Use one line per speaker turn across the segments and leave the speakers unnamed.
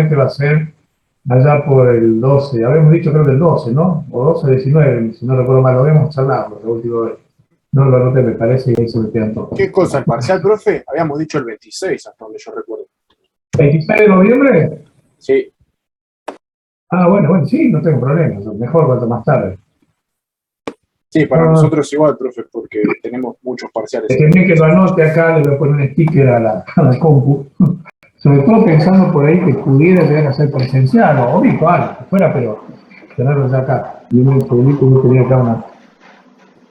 seguramente va a ser allá por el 12, habíamos dicho creo que el 12, ¿no? O 12 o 19, si no recuerdo mal, lo habíamos charlado la última vez. No lo anoté, me parece, y ahí se me quedan todos.
¿Qué cosa? ¿El parcial, profe? Habíamos dicho el 26, hasta donde yo recuerdo.
¿26 de noviembre?
Sí.
Ah, bueno, sí, no tengo problema, mejor cuanto más tarde.
Sí, para nosotros igual, profe, porque tenemos muchos parciales.
Es que bien que lo anote acá, le voy a poner un sticker a la compu. Sobre todo pensando por ahí que pudiera llegar a ser presencial o virtual, que fuera, pero tenerlo ya acá. Y en el segundito yo tenía acá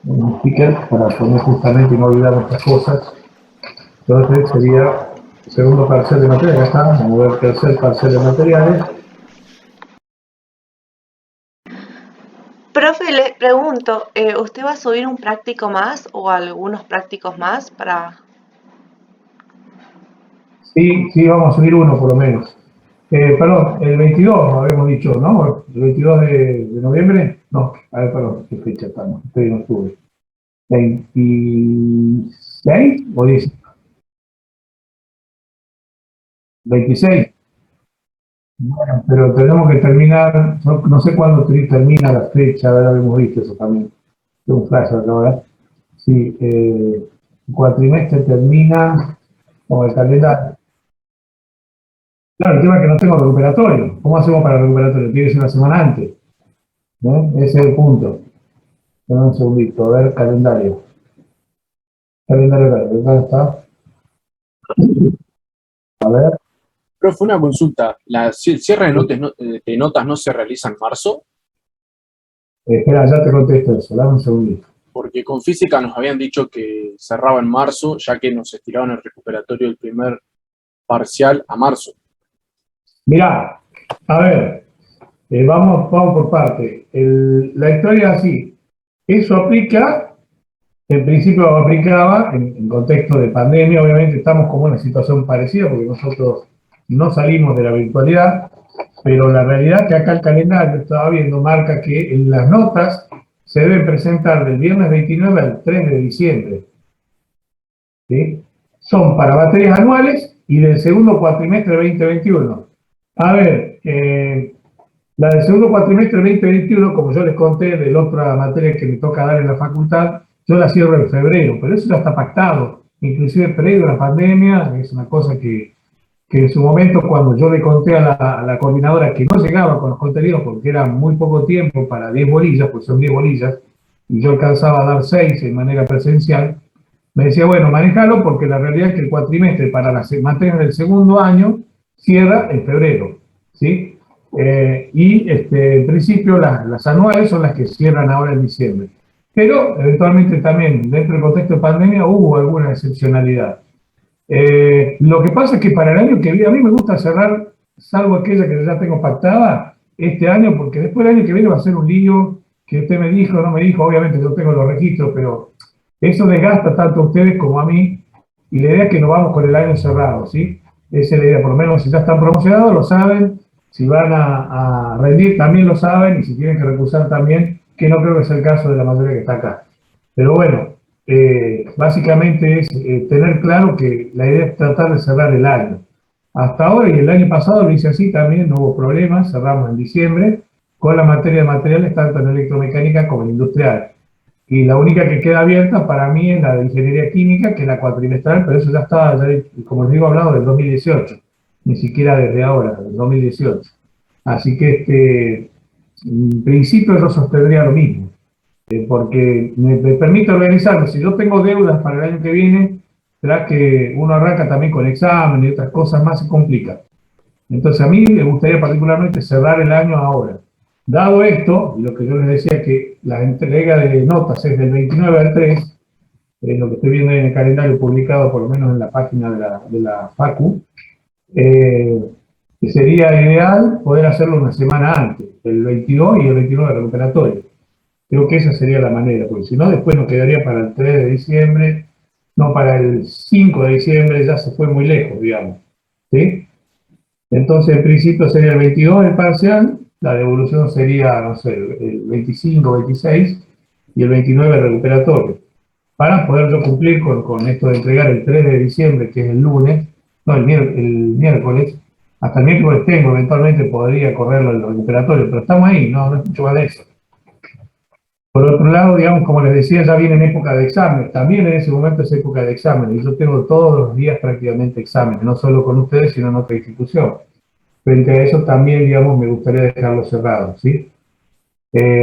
un sticker para poner justamente y no olvidar estas cosas. Entonces sería el segundo parcial de materiales, acá está, vamos a ver el tercer parcial de materiales.
Profe, le pregunto, ¿usted va a subir un práctico más o algunos prácticos más para...?
Sí, vamos a subir uno por lo menos. Perdón, el 22 habíamos dicho, ¿no? El 22 de noviembre. No, a ver, perdón, ¿qué fecha estamos? Estoy en octubre. ¿26 o 10? 26. Bueno, pero tenemos que terminar, no sé cuándo termina la fecha, a ver, habíamos visto eso también. Tengo un flash acá ahora. Sí, el cuatrimestre termina con el calendario. Claro, el tema es que no tengo recuperatorio. ¿Cómo hacemos para el recuperatorio? Tiene que ser una semana antes. Ese es el punto. Dame un segundito, a ver, calendario. Calendario, ¿dónde está? A ver.
Profe, una consulta. ¿El cierre de notas no se realiza en marzo?
Espera, ya te contesto eso, dame un segundito.
Porque con física nos habían dicho que cerraba en marzo, ya que nos estiraron el recuperatorio del primer parcial a marzo.
Mirá, a ver, vamos por parte. La historia es así. Eso aplica, en principio aplicaba, en contexto de pandemia, obviamente estamos como en una situación parecida, porque nosotros no salimos de la virtualidad, pero la realidad es que acá el calendario, estaba viendo, marca que en las notas se deben presentar del viernes 29 al 3 de diciembre. ¿Sí? Son para materias anuales y del segundo cuatrimestre 2021. A ver, la del segundo cuatrimestre 2021, como yo les conté de la otra materia que me toca dar en la facultad, yo la cierro en febrero, pero eso ya está pactado, inclusive previo a la pandemia, es una cosa que en su momento cuando yo le conté a la coordinadora que no llegaba con los contenidos porque era muy poco tiempo para 10 bolillas, pues son 10 bolillas, y yo alcanzaba a dar 6 en manera presencial, me decía, bueno, manejalo porque la realidad es que el cuatrimestre para las materias del segundo año cierra en febrero, ¿sí? En principio las anuales son las que cierran ahora en diciembre. Pero eventualmente también dentro del contexto de pandemia hubo alguna excepcionalidad. Lo que pasa es que para el año que viene, a mí me gusta cerrar, salvo aquella que ya tengo pactada, este año, porque después el año que viene va a ser un lío que usted me dijo, no me dijo, obviamente yo tengo los registros, pero eso desgasta tanto a ustedes como a mí, y la idea es que nos vamos con el año cerrado, ¿sí? Esa es la idea, por lo menos si ya están promocionados lo saben, si van a rendir también lo saben, y si tienen que recursar también, que no creo que sea el caso de la mayoría que está acá. Pero bueno, básicamente es tener claro que la idea es tratar de cerrar el año. Hasta ahora y el año pasado lo hice así también, no hubo problemas, cerramos en diciembre con la materia de materiales tanto en electromecánica como en industrial. Y la única que queda abierta para mí es la de ingeniería química, que es la cuatrimestral, pero eso ya está, como les digo, hablado del 2018, ni siquiera desde ahora, del 2018. Así que en principio yo sostendría lo mismo. Porque me permite organizarme. Si yo tengo deudas para el año que viene, será que uno arranca también con examen y otras cosas más, se complica. Entonces a mí me gustaría particularmente cerrar el año ahora. Dado esto, lo que yo les decía que la entrega de notas es del 29 al 3, lo que estoy viendo en el calendario publicado por lo menos en la página de la Facu, que sería ideal poder hacerlo una semana antes, el 22 y el 29 recuperatorio. Creo que esa sería la manera, porque si no, después nos quedaría para el 3 de diciembre, no, para el 5 de diciembre ya se fue muy lejos, digamos. ¿Sí? Entonces, en principio sería el 22 el parcial, la devolución sería, no sé, el 25, 26 y el 29 el recuperatorio. Para poder yo cumplir con esto de entregar el 3 de diciembre, que es el lunes, no, el miércoles, hasta el miércoles tengo, eventualmente podría correrlo el recuperatorio, pero estamos ahí, no es mucho más de eso. Por otro lado, digamos, como les decía, ya viene en época de examen, también en ese momento es época de examen, y yo tengo todos los días prácticamente exámenes, no solo con ustedes, sino en otra institución. Frente a eso también, digamos, me gustaría dejarlo cerrado, ¿sí?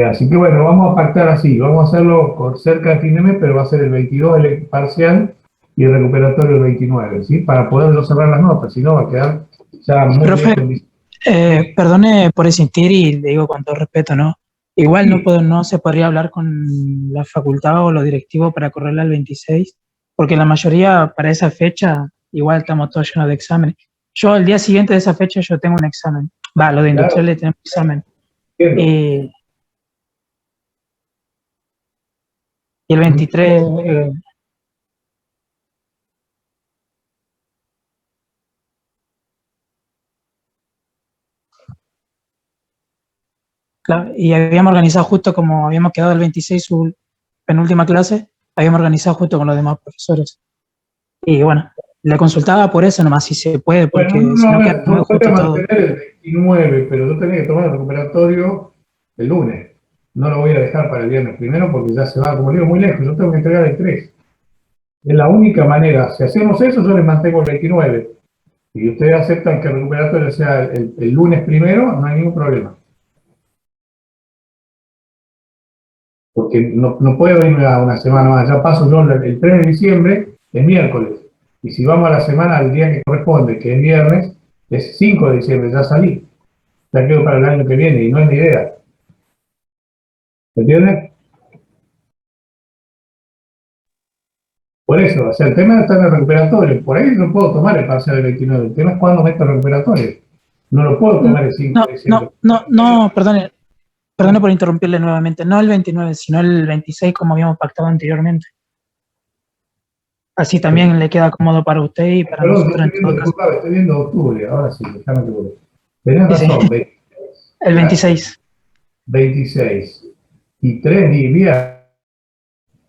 Así que bueno, vamos a pactar así, vamos a hacerlo cerca de fin de mes, pero va a ser el 22 el parcial y el recuperatorio el 29, ¿sí? Para poderlo cerrar las notas, si no va a quedar ya muy
Profe,
lejos.
perdone por insistir y le digo con todo respeto, ¿no? Igual
Sí.
no se podría hablar con la facultad o los directivos para correrla al 26, porque la mayoría para esa fecha igual estamos todos llenos de exámenes. Yo el día siguiente de esa fecha yo tengo un examen. Va, lo de
Claro,
industriales tenemos examen.
entiendo.
Y el 23, claro, y habíamos organizado justo como habíamos quedado el 26 su penúltima clase, habíamos organizado justo con los demás profesores. Y bueno, le consultaba por eso nomás, si se puede,
Bueno,
porque si
no, a
no
ver,
queda
yo
muy
podría
justo todo.
mantener el 29, pero yo tenía que tomar el recuperatorio el lunes. No lo voy a dejar para el viernes primero porque ya se va, como digo, muy lejos. Yo tengo que entregar el 3. Es la única manera. Si hacemos eso, yo les mantengo el 29. Si ustedes aceptan que el recuperatorio sea el lunes primero, no hay ningún problema. Porque no puedo irme a una semana más. Ya paso yo el 3 de diciembre, es miércoles. Y si vamos a la semana, al día que corresponde, que es viernes, es 5 de diciembre, ya salí. Ya quedo para el año que viene y no es mi idea. ¿Entiendes? Por eso, o sea, el tema está en el recuperatorio. Por ahí no puedo tomar el parcial del 29. El tema es cuándo meto el recuperatorio. No lo puedo tomar el 5
No,
de diciembre.
perdone por interrumpirle nuevamente, no el 29, sino el 26 como habíamos pactado anteriormente. Así también le queda cómodo para usted y para
Perdón, yo
nosotros
estoy
en
viendo,
todo caso.
disculpa, estoy viendo octubre. Ahora sí, déjame que vuelva. Tenés
Sí, sí,
razón,
el 26.
26. Y 3 días.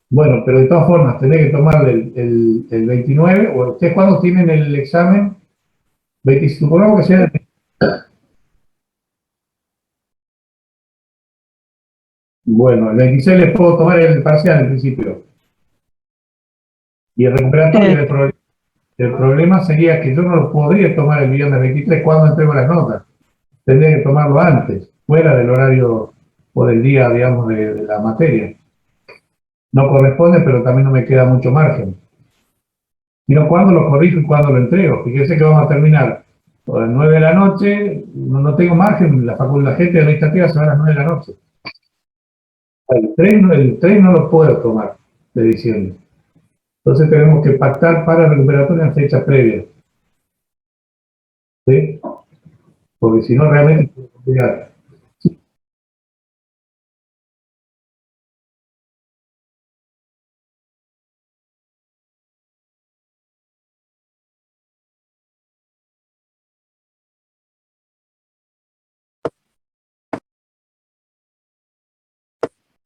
Bueno, pero de todas formas, tenés que tomar el 29. ¿O ustedes cuándo tienen el examen? 20, supongamos que sea. Bueno, el 26 les puedo tomar el parcial en principio. Y el recuperatorio el problema sería que yo no lo podría tomar el viernes 23 cuando entrego las notas. Tendría que tomarlo antes, fuera del horario o del día, digamos, de la materia. No corresponde, pero también no me queda mucho margen. Sino cuándo lo corrijo y cuándo lo entrego. Fíjese que vamos a terminar a las 9 de la noche, no tengo margen, la gente administrativa se va a las 9 de la noche. El 3 no lo puedo tomar de diciembre. Entonces tenemos que pactar para el recuperatorio en fechas previas. ¿Sí? Porque si no, realmente es complicado.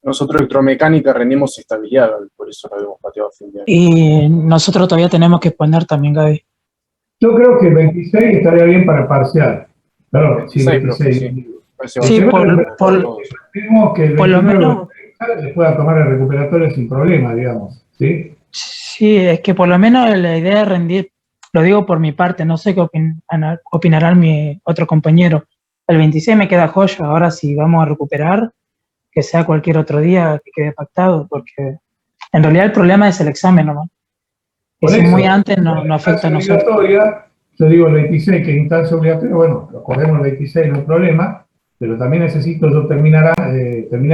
Nosotros electromecánica rendimos estabilidad, por eso lo habíamos pateado a fin de año.
Y nosotros todavía tenemos que exponer también, Gaby.
Yo creo que el 26 estaría bien para parcial. Claro, sí,
26,
26.
profe, sí. Ese
Sí,
va a ser
Esperemos que el
por lo
29
menos,
se pueda tomar el recuperatorio sin problema, digamos. ¿Sí?
sí, es que por lo menos la idea de rendir, lo digo por mi parte, no sé qué opinarán mi otro compañero. El 26 me queda joya, ahora si vamos a recuperar, que sea cualquier otro día que quede pactado, porque en realidad el problema es el examen nomás. Que
Por
si es muy
eso,
antes
la
no afecta
instancia
a nosotros.
obligatoria, yo digo el 26, que es instancia obligatoria, bueno, lo corremos el 26, no hay problema, pero también necesito yo terminar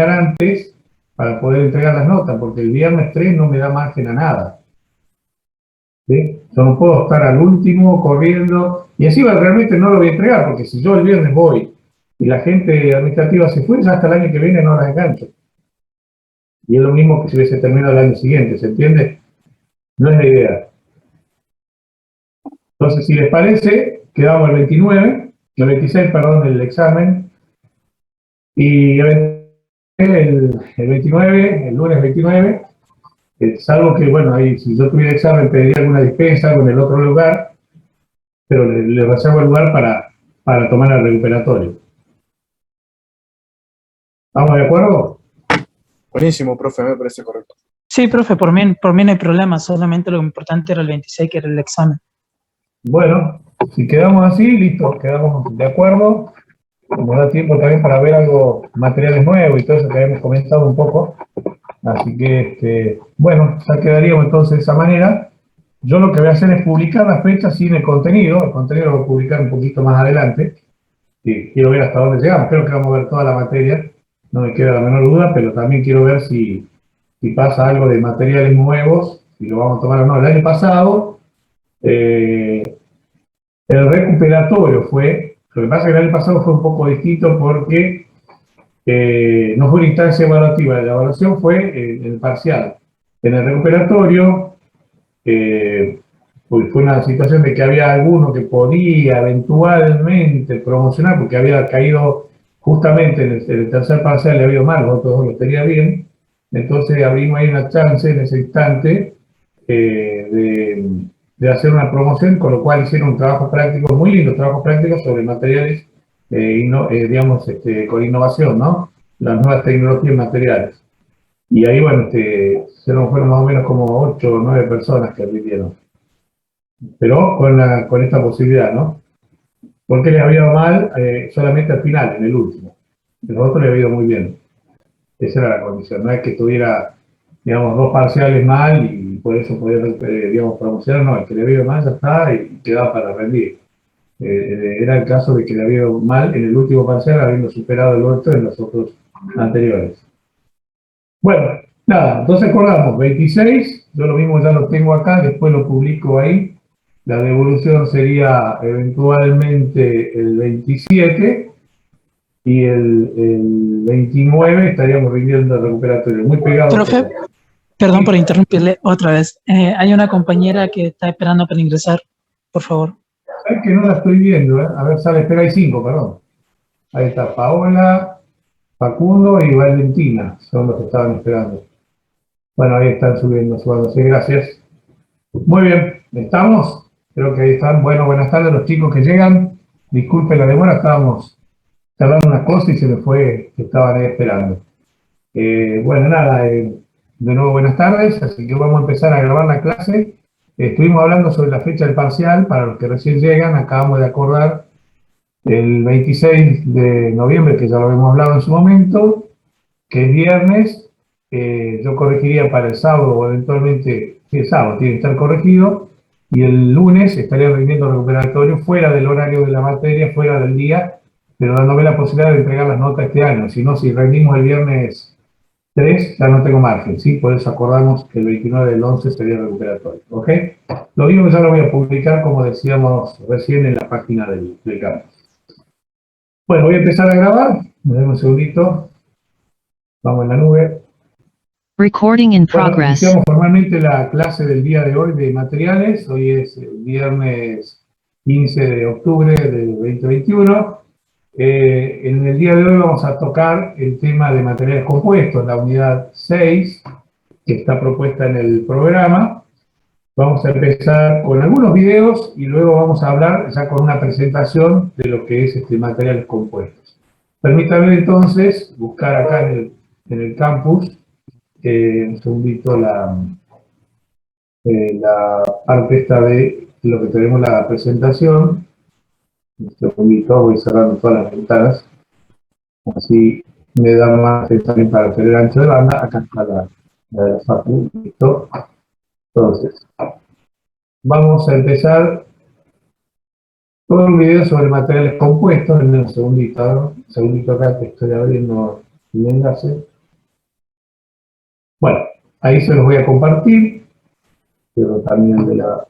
antes para poder entregar las notas, porque el viernes 3 no me da margen a nada. ¿Sí? Yo no puedo estar al último corriendo, y encima realmente no lo voy a entregar, porque si yo el viernes voy y la gente administrativa se fue, ya hasta el año que viene no las engancho. Y es lo mismo que si hubiese terminado el año siguiente, ¿se entiende? No es la idea. Entonces, si les parece, quedamos el 26, perdón, el examen, y el 29, el lunes 29, salvo que, bueno, ahí si yo tuviera examen pediría alguna dispensa, algo en el otro lugar, pero le reservo el lugar para tomar el recuperatorio. ¿Estamos de acuerdo?
Buenísimo, profe, me parece correcto.
Sí, profe, por mí no hay problema, solamente lo importante era el 26, que era el examen.
Bueno, si quedamos así, listo, quedamos de acuerdo. Nos da tiempo también para ver algo, materiales nuevos y todo eso que habíamos comentado un poco. Así que, bueno, ya quedaríamos entonces de esa manera. Yo lo que voy a hacer es publicar las fechas sin el contenido lo voy a publicar un poquito más adelante. Y quiero ver hasta dónde llegamos, creo que vamos a ver toda la materia, no me queda la menor duda, pero también quiero ver si pasa algo de materiales nuevos, si lo vamos a tomar o no. El año pasado, el recuperatorio lo que pasa es que el año pasado fue un poco distinto porque no fue una instancia evaluativa, la evaluación fue el parcial. En el recuperatorio, pues fue una situación de que había alguno que podía eventualmente promocionar, porque había caído justamente en el tercer parcial, le había ido mal, los otros dos lo tenía bien. Entonces abrimos ahí una chance en ese instante de hacer una promoción, con lo cual hicieron un trabajo práctico, muy lindo trabajo práctico sobre materiales, digamos, con innovación, ¿no? Las nuevas tecnologías materiales. Y ahí, bueno, fueron más o menos como 8 o 9 personas que admitieron. Pero con esta posibilidad, ¿no? Porque les había ido mal solamente al final, en el último. A los otros les había ido muy bien. Esa era la condición. No es que tuviera, digamos, dos parciales mal y por eso podía, digamos, promocionar. No, el que le había ido mal ya está y quedaba para rendir. Era el caso de que le había ido mal en el último parcial, habiendo superado el otro en los otros anteriores. Bueno, nada, entonces acordamos, 26, yo lo mismo ya lo tengo acá, después lo publico ahí. La devolución sería eventualmente el 27 y el 29 estaríamos rindiendo el recuperatorio, muy pegado.
Profe, perdón por interrumpirle otra vez. Hay una compañera que está esperando para ingresar, por favor.
Es que no la estoy viendo, ¿eh? A ver, espera, hay 5, perdón. Ahí está Paola, Facundo y Valentina, son los que estaban esperando. Bueno, ahí están subiendo, sí, gracias. Muy bien, ¿estamos? Creo que ahí están. Bueno, buenas tardes a los chicos que llegan. Disculpen la demora, estábamos charlando unas cosas y se me fue que estaban ahí esperando. Bueno, nada, de nuevo buenas tardes, así que vamos a empezar a grabar la clase. Estuvimos hablando sobre la fecha del parcial, para los que recién llegan, acabamos de acordar el 26 de noviembre, que ya lo habíamos hablado en su momento, que es viernes, yo corregiría para el sábado o eventualmente, sí, el sábado tiene que estar corregido, y el lunes estaría rindiendo recuperatorio fuera del horario de la materia, fuera del día, pero dándome la posibilidad de entregar las notas este año. Si no, si rendimos el viernes 3, ya no tengo margen, ¿sí? Por eso acordamos que el 29 del 11 sería recuperatorio, ¿ok? Lo mismo ya lo voy a publicar, como decíamos recién, en la página del campus. Bueno, voy a empezar a grabar, me den un segundito, vamos en la nube.
Recording in
Bueno,
progress.
iniciamos formalmente la clase del día de hoy de materiales. Hoy es viernes 15 de octubre del 2021. En el día de hoy vamos a tocar el tema de materiales compuestos, la unidad 6, que está propuesta en el programa. Vamos a empezar con algunos videos y luego vamos a hablar ya con una presentación de lo que es materiales compuestos. Permítanme entonces buscar acá en el campus un segundito la parte esta de lo que tenemos la presentación. Un segundito, voy cerrando todas las ventanas. Así me da más también para tener ancho de banda. Acá está la de la Facu. Listo. Entonces, vamos a empezar con un video sobre materiales compuestos. En un segundito, ¿no? Un segundito acá que estoy abriendo el enlace. Bueno, ahí se los voy a compartir. Pero también de la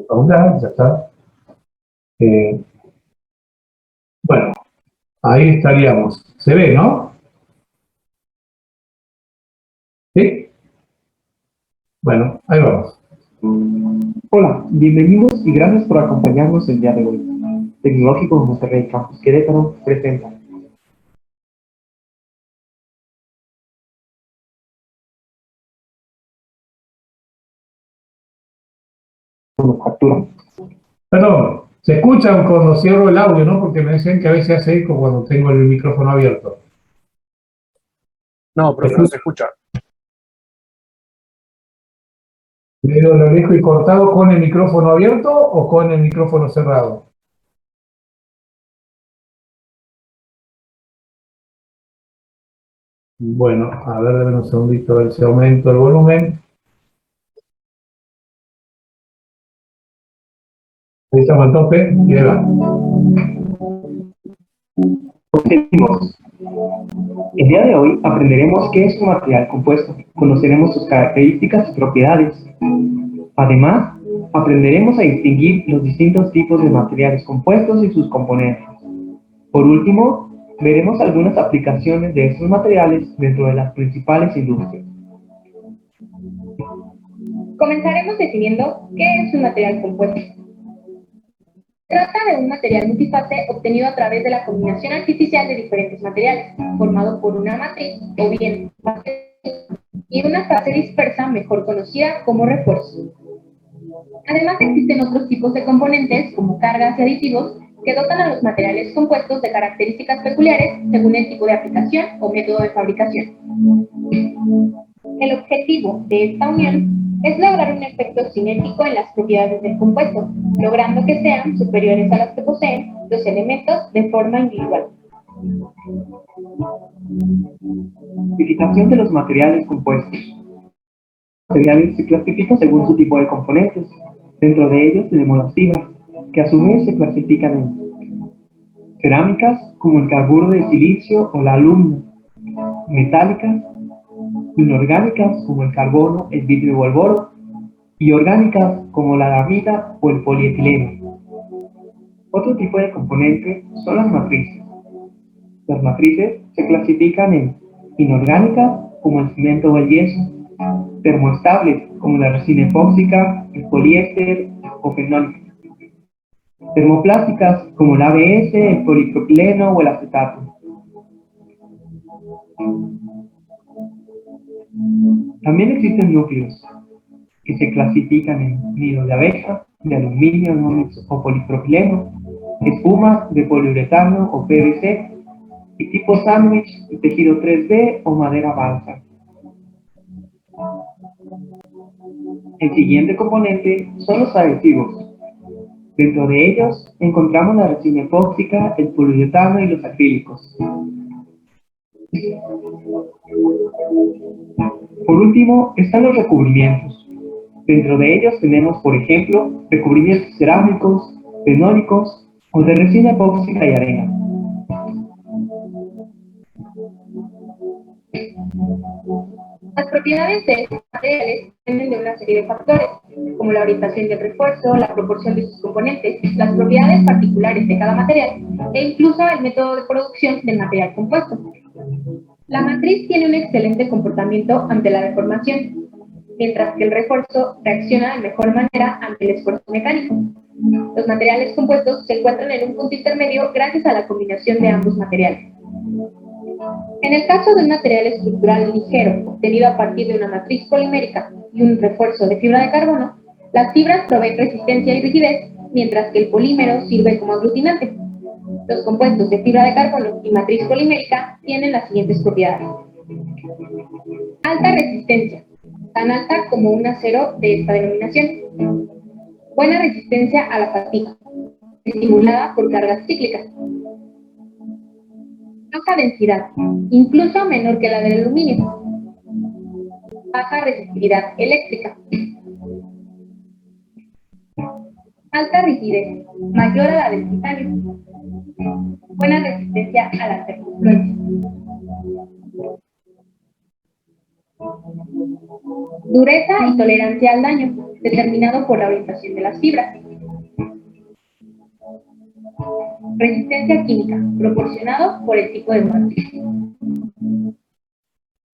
facultad, ya está. Bueno, ahí estaríamos. ¿Se ve, no? ¿Sí? Bueno, ahí vamos.
Hola, bienvenidos y gracias por acompañarnos el día de hoy. Tecnológico Monterrey Campus Querétaro presenta manufactura.
Perdón, Se escucha cuando cierro el audio, ¿no? Porque me decían que a veces hace eco cuando tengo el micrófono abierto.
No, profe, no se escucha.
¿Medio lo dejo y cortado con el micrófono abierto o con el micrófono cerrado? Bueno, a ver, dame un segundito, a ver si aumento el volumen. Ahí estamos al tope y ahí va.
Seguimos. El día de hoy aprenderemos qué es un material compuesto, conoceremos sus características y propiedades. Además, aprenderemos a distinguir los distintos tipos de materiales compuestos y sus componentes. Por último, veremos algunas aplicaciones de estos materiales dentro de las principales industrias.
Comenzaremos definiendo qué es un material compuesto. Se trata de un material multifase obtenido a través de la combinación artificial de diferentes materiales, formado por una matriz o bien fase y una fase dispersa mejor conocida como refuerzo. Además existen otros tipos de componentes como cargas y aditivos que dotan a los materiales compuestos de características peculiares según el tipo de aplicación o método de fabricación. El objetivo de esta unión es lograr un efecto cinético en las propiedades del compuesto, logrando que sean superiores a las que poseen los elementos de forma individual.
Clasificación de los materiales compuestos. Los materiales se clasifican según su tipo de componentes. Dentro de ellos tenemos las fibras, que a su vez se clasifican en cerámicas, como el carburo de silicio o la alumina, metálicas, inorgánicas, como el carbono, el vidrio o el boro, y orgánicas, como la aramida o el polietileno. Otro tipo de componente son las matrices. Las matrices se clasifican en inorgánicas, como el cemento o el yeso, termoestables, como la resina epóxica, el poliéster o fenólica, termoplásticas, como el ABS, el polipropileno o el acetato. También existen núcleos, que se clasifican en nido de abeja, de aluminio o polipropileno, espuma de poliuretano o PVC, y tipo sándwich, tejido 3D o madera balsa. El siguiente componente son los aditivos. Dentro de ellos encontramos la resina epóxica, el poliuretano y los acrílicos. Por último, están los recubrimientos. Dentro de ellos tenemos, por ejemplo, recubrimientos cerámicos, fenólicos o de resina epóxica y arena.
Las propiedades de estos materiales dependen de una serie de factores, como la orientación del refuerzo, la proporción de sus componentes, las propiedades particulares de cada material e incluso el método de producción del material compuesto. La matriz tiene un excelente comportamiento ante la deformación, mientras que el refuerzo reacciona de mejor manera ante el esfuerzo mecánico. Los materiales compuestos se encuentran en un punto intermedio gracias a la combinación de ambos materiales. En el caso de un material estructural ligero obtenido a partir de una matriz polimérica y un refuerzo de fibra de carbono, las fibras proveen resistencia y rigidez, mientras que el polímero sirve como aglutinante. Los compuestos de fibra de carbono y matriz polimérica tienen las siguientes propiedades. Alta resistencia, tan alta como un acero de esta denominación. Buena resistencia a la fatiga, estimulada por cargas cíclicas. Baja densidad, incluso menor que la del aluminio. Baja resistividad eléctrica. Alta rigidez, mayor a la del titanio. Buena resistencia a la termofluencia. Dureza y tolerancia al daño, determinado por la orientación de las fibras. Resistencia química, proporcionado por el tipo de matriz.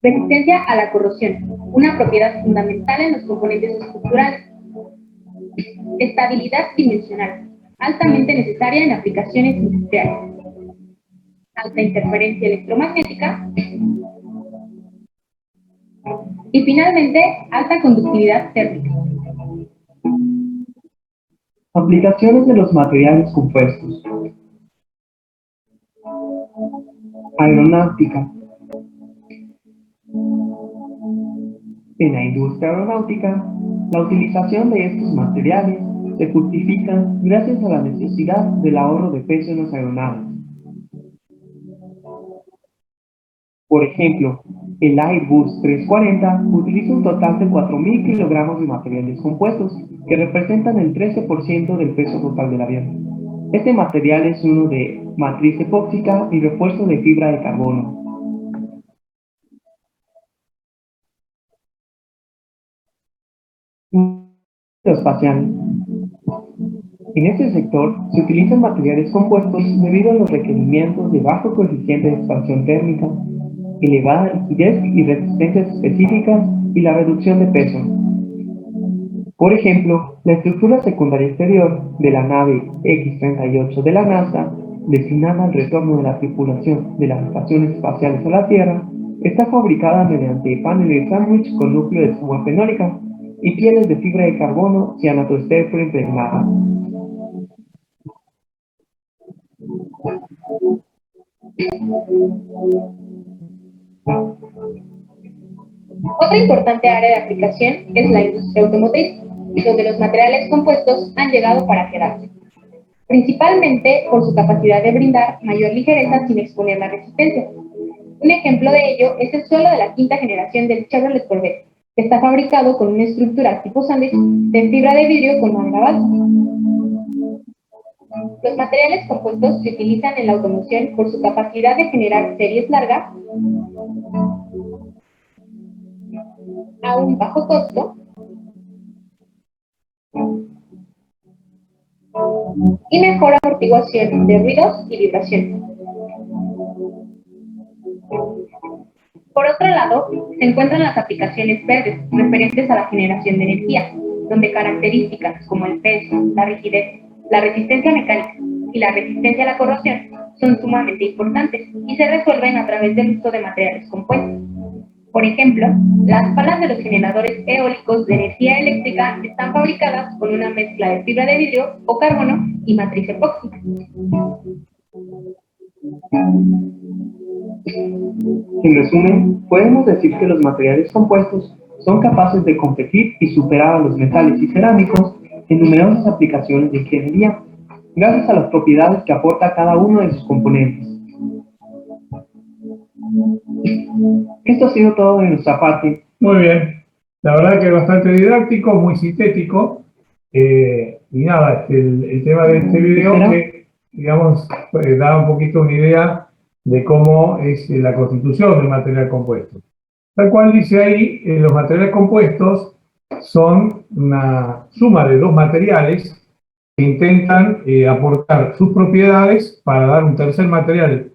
Resistencia a la corrosión, una propiedad fundamental en los componentes estructurales. Estabilidad dimensional, altamente necesaria en aplicaciones industriales. Alta interferencia electromagnética. Y finalmente, alta conductividad térmica.
Aplicaciones de los materiales compuestos. Aeronáutica. En la industria aeronáutica, la utilización de estos materiales se justifica gracias a la necesidad del ahorro de peso en las aeronaves. Por ejemplo, el Airbus 340 utiliza un total de 4.000 kilogramos de materiales compuestos, que representan el 13% del peso total del avión. Este material es uno de matriz epóxica y refuerzo de fibra de carbono. Espacial. En este sector se utilizan materiales compuestos debido a los requerimientos de bajo coeficiente de expansión térmica, elevada rigidez y resistencias específicas y la reducción de peso. Por ejemplo, la estructura secundaria exterior de la nave X-38 de la NASA, destinada al retorno de la tripulación de las estaciones espaciales a la Tierra, está fabricada mediante paneles de sándwich con núcleo de espuma fenólica y pieles de fibra de carbono cianotoestéreo impregnada.
Otra importante área de aplicación es la industria automotriz, donde los materiales compuestos han llegado para quedarse, principalmente por su capacidad de brindar mayor ligereza sin exponer la resistencia. Un ejemplo de ello es el suelo de la quinta generación del Chevrolet Corvette, que está fabricado con una estructura tipo sándwich de fibra de vidrio con madera balsa. Los materiales compuestos se utilizan en la automoción por su capacidad de generar series largas a un bajo costo y mejor amortiguación de ruidos y vibraciones. Por otro lado, se encuentran las aplicaciones verdes referentes a la generación de energía, donde características como el peso, la rigidez, la resistencia mecánica y la resistencia a la corrosión son sumamente importantes y se resuelven a través del uso de materiales compuestos. Por ejemplo, las palas de los generadores eólicos de energía eléctrica están fabricadas con una mezcla de fibra de vidrio o carbono y matriz epóxica.
En resumen, podemos decir que los materiales compuestos son capaces de competir y superar a los metales y cerámicos en numerosas aplicaciones de ingeniería, gracias a las propiedades que aporta cada uno de sus componentes. Esto ha sido todo de nuestra parte.
Muy bien. La verdad que es bastante didáctico, muy sintético. Y nada, el tema de este video que, digamos, da un poquito una idea de cómo es la constitución del material compuesto. Tal cual dice ahí, los materiales compuestos son una suma de dos materiales que intentan aportar sus propiedades para dar un tercer material,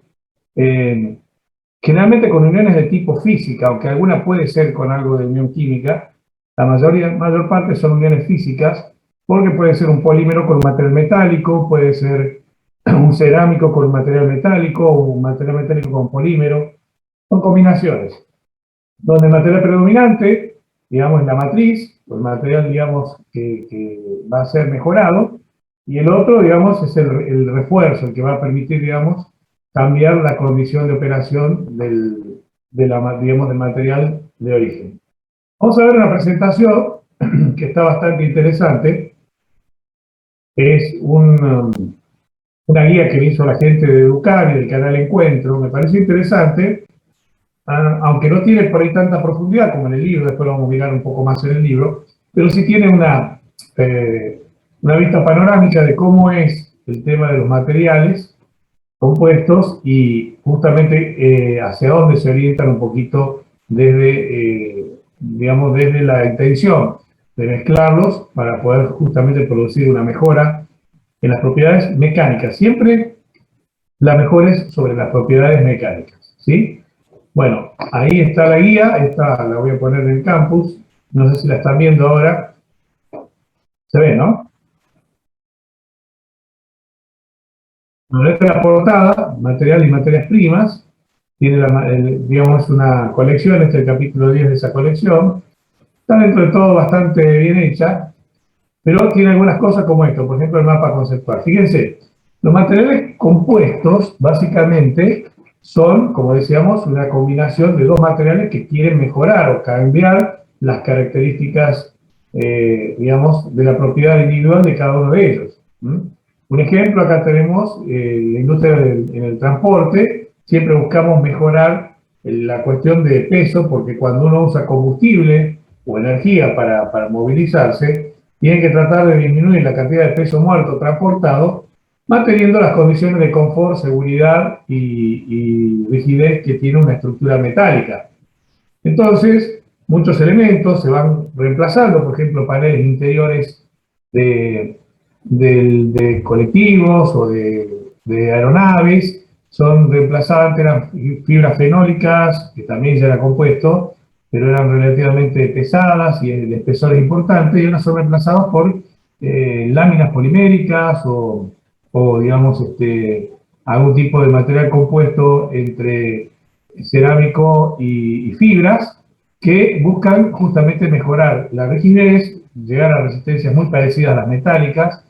generalmente con uniones de tipo física, aunque alguna puede ser con algo de unión química. La mayor parte son uniones físicas, porque puede ser un polímero con un material metálico, puede ser un cerámico con un material metálico, o un material metálico con polímero. Son combinaciones, donde el material predominante, digamos, es la matriz, el material, digamos, que va a ser mejorado, y el otro, digamos, es el refuerzo, el que va a permitir, digamos, cambiar la condición de operación del material de origen. Vamos a ver una presentación que está bastante interesante. Es una guía que me hizo la gente de Educar y del canal Encuentro. Me parece interesante, aunque no tiene por ahí tanta profundidad como en el libro, después lo vamos a mirar un poco más en el libro, pero sí tiene una vista panorámica de cómo es el tema de los materiales compuestos y justamente hacia dónde se orientan un poquito desde, digamos, desde la intención de mezclarlos para poder justamente producir una mejora en las propiedades mecánicas. Siempre la mejora es sobre las propiedades mecánicas, ¿sí? Bueno, ahí está la guía, esta la voy a poner en el campus, no sé si la están viendo ahora. Se ve, ¿no? Bueno, esta es la portada, material y materias primas. Tiene, digamos, una colección, este es el capítulo 10 de esa colección. Está dentro de todo bastante bien hecha. pero tiene algunas cosas como esto, por ejemplo el mapa conceptual. Fíjense, los materiales compuestos básicamente son, como decíamos, una combinación de dos materiales que quieren mejorar o cambiar las características, digamos, de la propiedad individual de cada uno de ellos. Un ejemplo, acá tenemos la industria en el transporte, siempre buscamos mejorar la cuestión de peso, porque cuando uno usa combustible o energía para movilizarse, tiene que tratar de disminuir la cantidad de peso muerto transportado, manteniendo las condiciones de confort, seguridad y rigidez que tiene una estructura metálica. Entonces, muchos elementos se van reemplazando, por ejemplo, paneles interiores de colectivos o de aeronaves, son reemplazadas, eran fibras fenólicas, que también ya era compuesto, pero eran relativamente pesadas y de espesores importantes, y ahora son reemplazadas por láminas poliméricas o digamos, algún tipo de material compuesto entre cerámico y fibras, que buscan justamente mejorar la rigidez, llegar a resistencias muy parecidas a las metálicas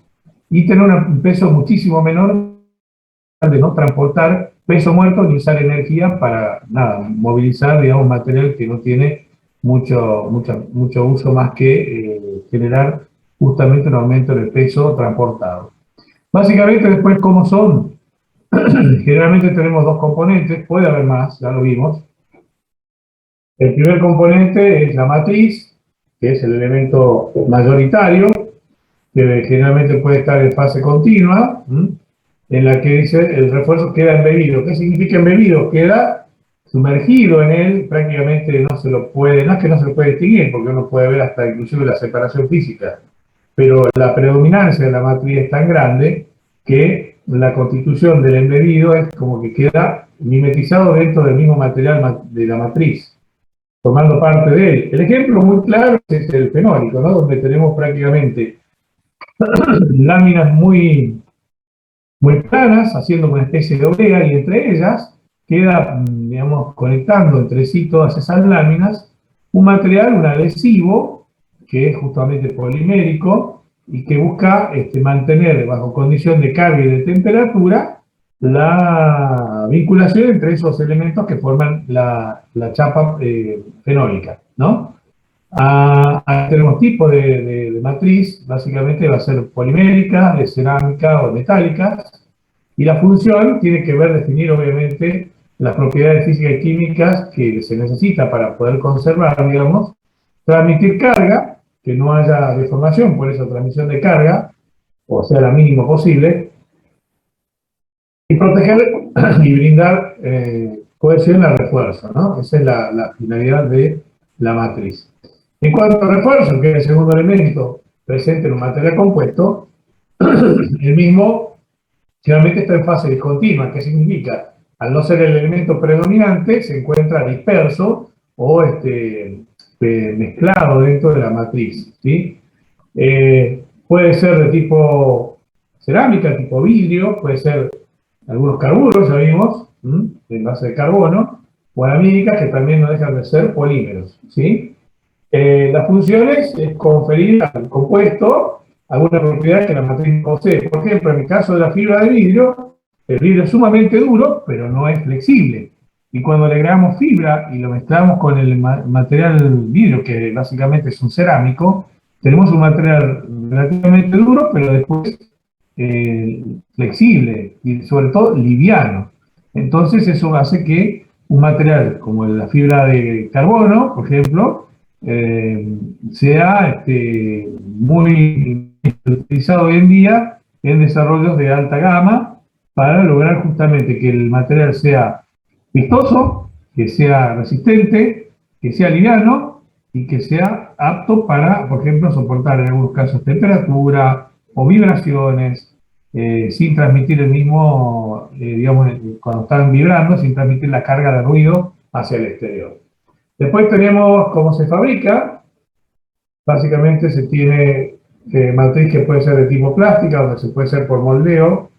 y tener un peso muchísimo menor, de no transportar peso muerto ni usar energía para, nada, movilizar, digamos, material que no tiene mucho uso más que generar justamente un aumento en el peso transportado. Básicamente, después, ¿cómo son? Generalmente tenemos dos componentes, puede haber más, ya lo vimos. El primer componente es la matriz, que es el elemento mayoritario, que generalmente puede estar en fase continua, en la que dice el refuerzo queda embebido. ¿Qué significa embebido? Queda sumergido en él, prácticamente no se lo puede, no es que no se lo puede distinguir, porque uno puede ver hasta inclusive la separación física, pero la predominancia de la matriz es tan grande que la constitución del embebido es como que queda mimetizado dentro del mismo material de la matriz, formando parte de él. El ejemplo muy claro es el fenólico, ¿no? Donde tenemos prácticamente láminas muy planas, haciendo una especie de oblea, y entre ellas queda, digamos, conectando entre sí todas esas láminas, un material, un adhesivo, que es justamente polimérico, y que busca mantener bajo condición de carga y de temperatura la vinculación entre esos elementos que forman la chapa fenólica, ¿no? Tenemos tipos de matriz, básicamente va a ser polimérica, de cerámica o metálica, y la función tiene que ver, definir obviamente las propiedades físicas y químicas que se necesita para poder conservar, digamos, transmitir carga, que no haya deformación, por eso transmisión de carga, o sea, la mínima posible, y proteger y brindar cohesión al refuerzo, ¿no? Esa es la finalidad de la matriz. En cuanto al refuerzo, que es el segundo elemento presente en un material compuesto, el mismo generalmente está en fase discontinua. ¿Qué significa? Al no ser el elemento predominante, se encuentra disperso o mezclado dentro de la matriz, ¿sí? Puede ser de tipo cerámica, tipo vidrio, puede ser algunos carburos, ya vimos, en base de carbono, o aramídicas, que también no dejan de ser polímeros, ¿sí? La función es conferir al compuesto alguna propiedad que la matriz posee. Por ejemplo, en el caso de la fibra de vidrio, el vidrio es sumamente duro, pero no es flexible. Y cuando le agregamos fibra y lo mezclamos con el material vidrio, que básicamente es un cerámico, tenemos un material relativamente duro, pero después flexible y sobre todo liviano. Entonces eso hace que un material como la fibra de carbono, por ejemplo, sea muy utilizado hoy en día en desarrollos de alta gama para lograr justamente que el material sea vistoso, que sea resistente, que sea liviano y que sea apto para, por ejemplo, soportar en algunos casos temperatura o vibraciones, sin transmitir el mismo, digamos, cuando están vibrando, sin transmitir la carga de ruido hacia el exterior. Después tenemos cómo se fabrica. Básicamente se tiene matriz que puede ser de tipo plástica, donde se puede hacer por moldeo,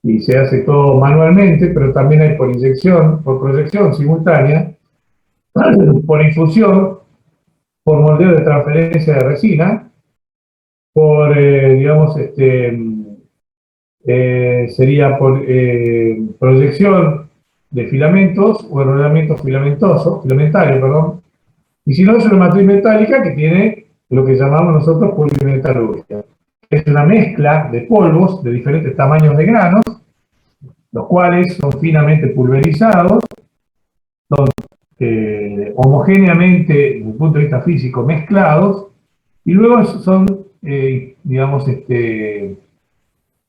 y se hace todo manualmente, pero también hay por inyección, por proyección simultánea, por infusión, por moldeo de transferencia de resina, por digamos, sería por proyección de filamentos o enrollamiento filamentario, perdón. Y si no, es una matriz metálica que tiene lo que llamamos nosotros polimetalurgia. Es una mezcla de polvos de diferentes tamaños de granos, los cuales son finamente pulverizados, son homogéneamente, desde el punto de vista físico, mezclados, y luego son, digamos,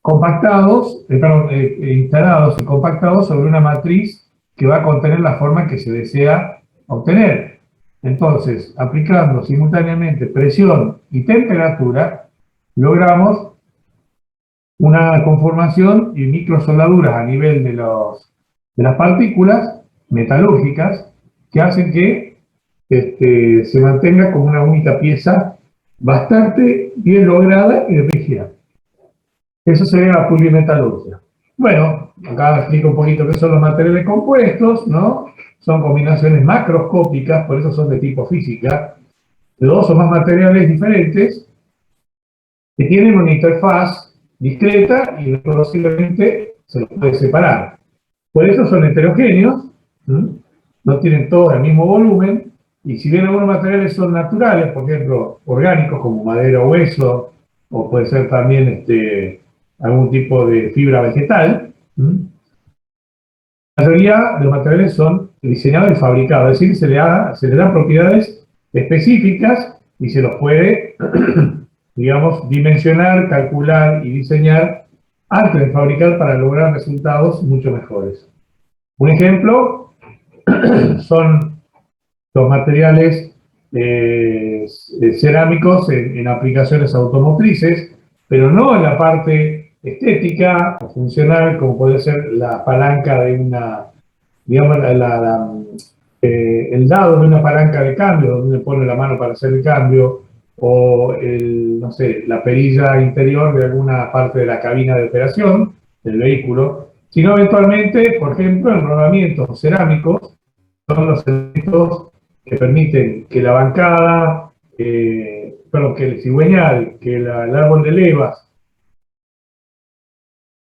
compactados, instalados y compactados sobre una matriz que va a contener la forma que se desea obtener. Entonces, aplicando simultáneamente presión y temperatura, logramos una conformación y microsoldaduras a nivel de las partículas metalúrgicas que hacen que se mantenga como una única pieza bastante bien lograda y rígida. Eso sería la polimetalurgia. Bueno, acá explico un poquito qué son los materiales compuestos, ¿no? Son combinaciones macroscópicas, por eso son de tipo física, de dos o más materiales diferentes que tienen una interfaz discreta y reconociblemente se los puede separar. Por eso son heterogéneos, no tienen todos el mismo volumen, y si bien algunos materiales son naturales, por ejemplo, orgánicos como madera o hueso, o puede ser también algún tipo de fibra vegetal, la mayoría de los materiales son diseñados y fabricados, es decir, se le dan propiedades específicas y se los puede, digamos, dimensionar, calcular y diseñar antes de fabricar para lograr resultados mucho mejores. Un ejemplo son los materiales cerámicos en aplicaciones automotrices, pero no en la parte estética o funcional, como puede ser la palanca de una, digamos, el dado de una palanca de cambio, donde uno pone la mano para hacer el cambio, o no sé, la perilla interior de alguna parte de la cabina de operación del vehículo, sino eventualmente, por ejemplo, en rodamientos cerámicos, son los elementos que permiten que la bancada, que el cigüeñal, que el árbol de levas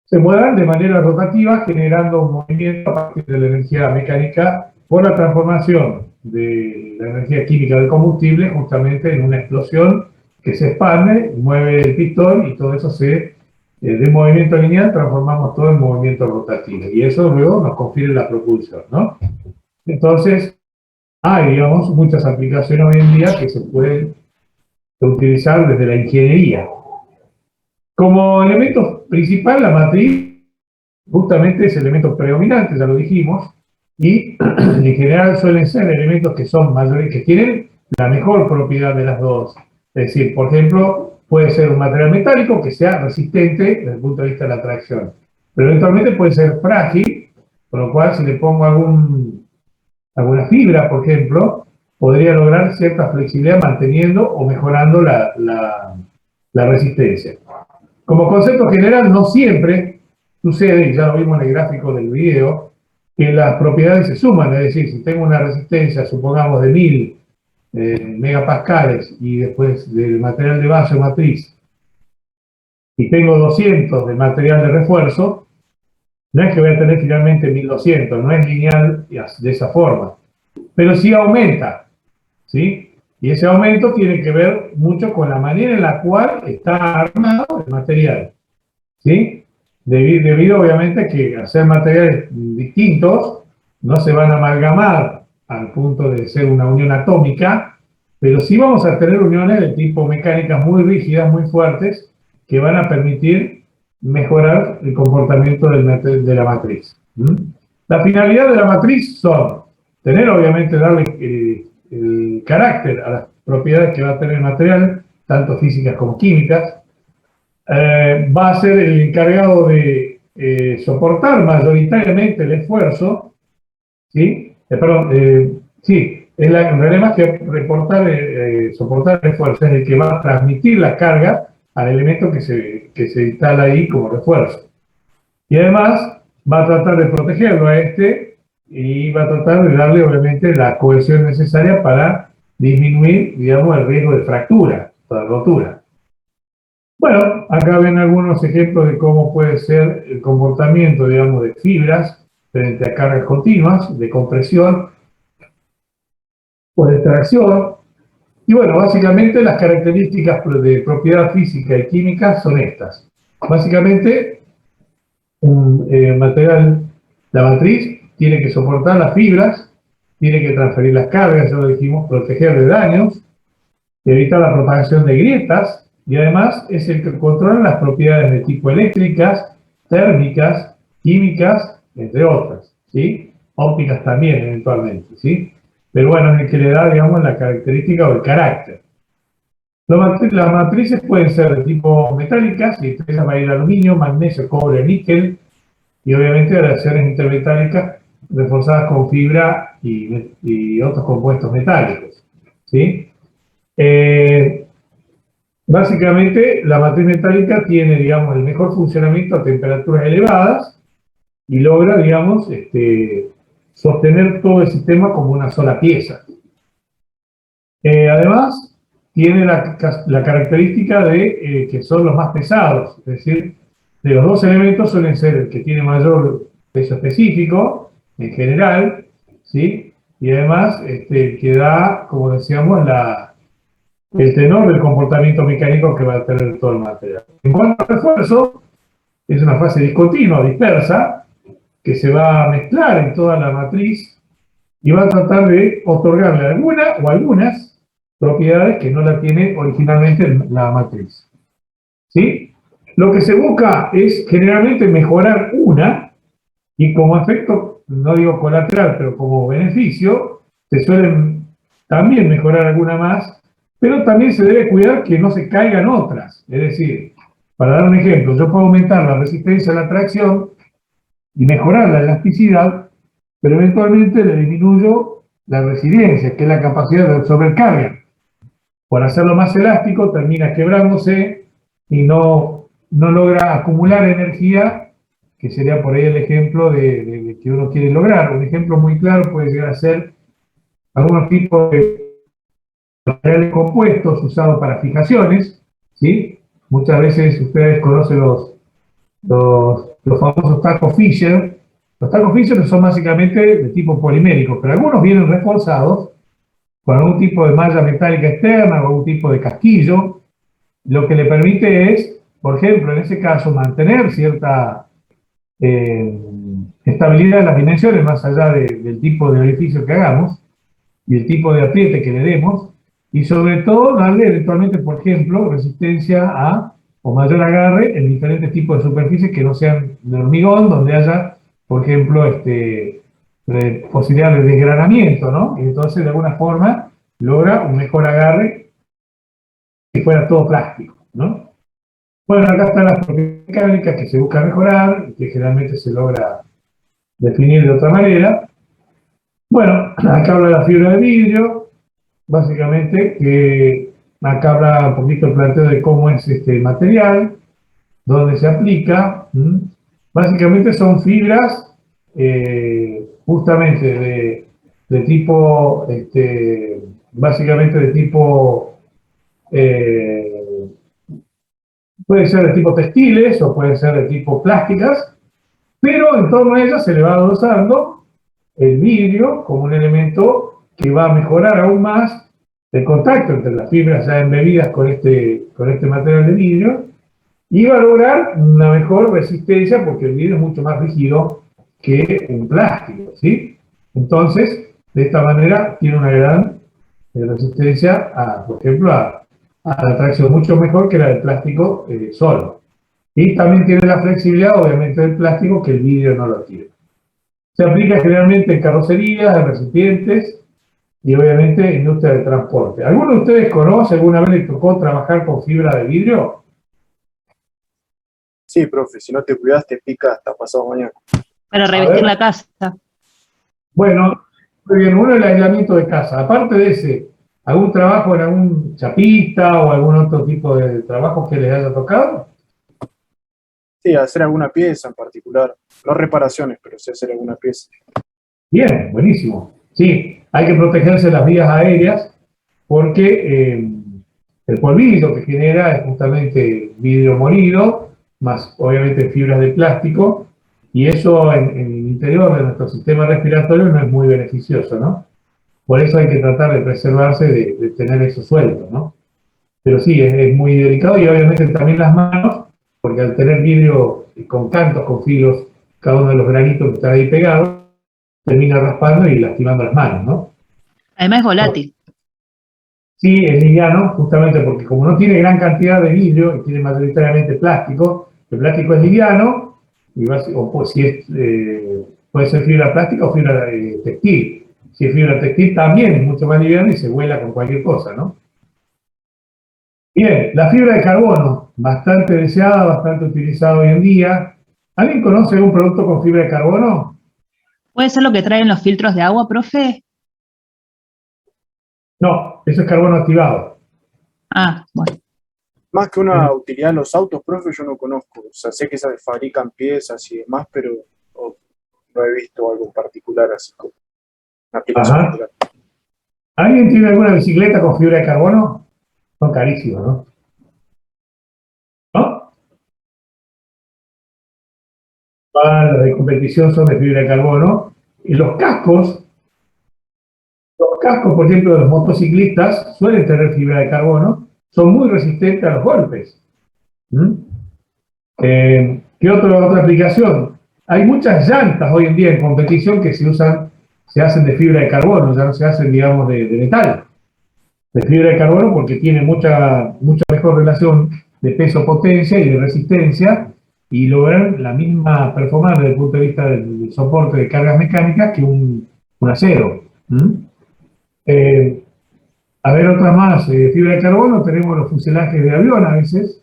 se muevan de manera rotativa, generando un movimiento a partir de la energía mecánica por la transformación de la energía química del combustible justamente en una explosión que se expande, mueve el pistón y todo eso de movimiento lineal transformamos todo en movimiento rotativo y eso luego nos confiere la propulsión, ¿no? Entonces, hay, digamos, muchas aplicaciones hoy en día que se pueden utilizar desde la ingeniería. Como elemento principal, la matriz justamente es el elemento predominante, ya lo dijimos, y en general suelen ser elementos que son mayores, que tienen la mejor propiedad de las dos. Es decir, por ejemplo, puede ser un material metálico que sea resistente desde el punto de vista de la tracción, pero eventualmente puede ser frágil, con lo cual si le pongo alguna fibra, por ejemplo, podría lograr cierta flexibilidad manteniendo o mejorando la resistencia. Como concepto general, no siempre sucede, y ya lo vimos en el gráfico del video, que las propiedades se suman, es decir, si tengo una resistencia, supongamos, de 1000 megapascales y después del material de base o matriz, y tengo 200 de material de refuerzo, no es que voy a tener finalmente 1200, no es lineal de esa forma, pero sí aumenta, ¿sí? Y ese aumento tiene que ver mucho con la manera en la cual está armado el material, ¿sí? Debido obviamente que hacer materiales distintos no se van a amalgamar al punto de ser una unión atómica, pero sí vamos a tener uniones de tipo mecánicas muy rígidas, muy fuertes, que van a permitir mejorar el comportamiento de la matriz. La finalidad de la matriz son tener, obviamente, darle el carácter a las propiedades que va a tener el material, tanto físicas como químicas. Va a ser el encargado de soportar mayoritariamente el esfuerzo, ¿sí? En realidad más que soportar el esfuerzo, es el que va a transmitir la carga al elemento que se instala ahí como refuerzo. Y además va a tratar de protegerlo a y va a tratar de darle obviamente la cohesión necesaria para disminuir, digamos, el riesgo de fractura, de rotura. Bueno, acá ven algunos ejemplos de cómo puede ser el comportamiento, digamos, de fibras frente a cargas continuas, de compresión o de tracción. Y bueno, básicamente las características de propiedad física y química son estas. Básicamente, un material, la matriz, tiene que soportar las fibras, tiene que transferir las cargas, ya lo dijimos, proteger de daños, evitar la propagación de grietas, y además es el que controla las propiedades de tipo eléctricas, térmicas, químicas, entre otras, ¿sí? Ópticas también, eventualmente, ¿sí? Pero bueno, es el que le da, digamos, la característica o el carácter. Las matrices pueden ser de tipo metálicas, y entre ellas va a ir aluminio, magnesio, cobre, níquel, y obviamente relaciones intermetálicas reforzadas con fibra y otros compuestos metálicos, ¿sí? Básicamente, la matriz metálica tiene, digamos, el mejor funcionamiento a temperaturas elevadas y logra, digamos, sostener todo el sistema como una sola pieza. Además, tiene la característica de que son los más pesados, es decir, de los dos elementos suelen ser el que tiene mayor peso específico, en general, ¿sí? Y además, que da, como decíamos, el tenor del comportamiento mecánico que va a tener todo el material. En cuanto al refuerzo, es una fase discontinua, dispersa, que se va a mezclar en toda la matriz y va a tratar de otorgarle alguna o algunas propiedades que no la tiene originalmente la matriz. ¿Sí? Lo que se busca es generalmente mejorar una, y como efecto, no digo colateral, pero como beneficio, se suelen también mejorar alguna más, pero también se debe cuidar que no se caigan otras. Es decir, para dar un ejemplo, yo puedo aumentar la resistencia a la tracción y mejorar la elasticidad, pero eventualmente le disminuyo la resiliencia, que es la capacidad de absorber carga. Por hacerlo más elástico, termina quebrándose y no logra acumular energía, que sería por ahí el ejemplo de que uno quiere lograr. Un ejemplo muy claro puede llegar a ser algunos tipos de materiales compuestos usados para fijaciones, ¿sí? Muchas veces ustedes conocen los famosos tacos Fisher. Los tacos Fisher son básicamente de tipo polimérico, pero algunos vienen reforzados con algún tipo de malla metálica externa o algún tipo de casquillo, lo que le permite es, por ejemplo, en ese caso, mantener cierta estabilidad de las dimensiones más allá del tipo de orificio que hagamos y el tipo de apriete que le demos, y sobre todo darle eventualmente, por ejemplo, resistencia a o mayor agarre en diferentes tipos de superficies que no sean de hormigón, donde haya, por ejemplo, posibilidad de desgranamiento, ¿no? Y entonces, de alguna forma, logra un mejor agarre si fuera todo plástico, ¿no? Bueno, acá están las propiedades mecánicas que se busca mejorar, que generalmente se logra definir de otra manera. Bueno, acá habla de la fibra de vidrio, básicamente, que acá habla un poquito el planteo de cómo es este material, dónde se aplica. Básicamente son fibras justamente de tipo, básicamente de tipo, puede ser de tipo textiles o puede ser de tipo plásticas, pero en torno a ellas se le va adosando el vidrio como un elemento que va a mejorar aún más el contacto entre las fibras ya embebidas con este material de vidrio y va a lograr una mejor resistencia porque el vidrio es mucho más rígido que un plástico, ¿sí? Entonces, de esta manera tiene una gran resistencia, por ejemplo, a la tracción mucho mejor que la del plástico solo. Y también tiene la flexibilidad, obviamente, del plástico que el vidrio no lo tiene. Se aplica generalmente en carrocerías, en recipientes y obviamente en industria de transporte. ¿Alguno de ustedes conoce, alguna vez les tocó trabajar con fibra de vidrio?
Sí, profe, si no te cuidas te pica hasta pasado mañana.
Para
A
revestir
ver.
la casa.
Bueno, muy bien, uno el aislamiento de casa. Aparte de ese, ¿algún trabajo en algún chapista o algún otro tipo de trabajo que les haya tocado?
Sí, hacer alguna pieza en particular. No reparaciones, pero sí hacer alguna pieza.
Bien, buenísimo. Sí, hay que protegerse las vías aéreas porque El polvillo que genera es justamente vidrio molido, más obviamente fibras de plástico, y eso en el interior de nuestro sistema respiratorio no es muy beneficioso, ¿no? Por eso hay que tratar de preservarse de tener eso suelto, ¿no? Pero sí, es muy delicado y obviamente también las manos, porque al tener vidrio con cantos, con filos, cada uno de los granitos que están ahí pegados, termina raspando y lastimando las manos, ¿no?
Además es volátil.
Sí, es liviano, justamente porque como no tiene gran cantidad de vidrio y tiene mayoritariamente plástico, el plástico es liviano, y o pues, si es, puede ser fibra plástica o fibra textil. Si es fibra textil también es mucho más liviano y se vuela con cualquier cosa, ¿no? Bien, la fibra de carbono, bastante deseada, bastante utilizada hoy en día. ¿Alguien conoce algún producto con fibra de carbono?
¿Puede ser lo que traen los filtros de agua, profe?
No, eso es carbono activado.
Ah, bueno.
Más que una utilidad en los autos, profe, yo no conozco. O sea, sé que se fabrican piezas y demás, pero no he visto algo en particular así como una aplicación
Ajá.
particular.
¿Alguien tiene alguna bicicleta con fibra de carbono? Son carísimos, ¿no? ¿No? Las de competición son de fibra de carbono. Y los cascos, por ejemplo, de los motociclistas, suelen tener fibra de carbono, son muy resistentes a los golpes. ¿Mm? ¿Qué otra aplicación? Hay muchas llantas hoy en día en competición que se hacen de fibra de carbono, ya no se hacen, digamos, de metal. De fibra de carbono porque tiene mucha mejor relación de peso-potencia y de resistencia y logran la misma performance desde el punto de vista del soporte de cargas mecánicas que un acero. A ver, otras más. Fibra de carbono, tenemos los fuselajes de avión a veces.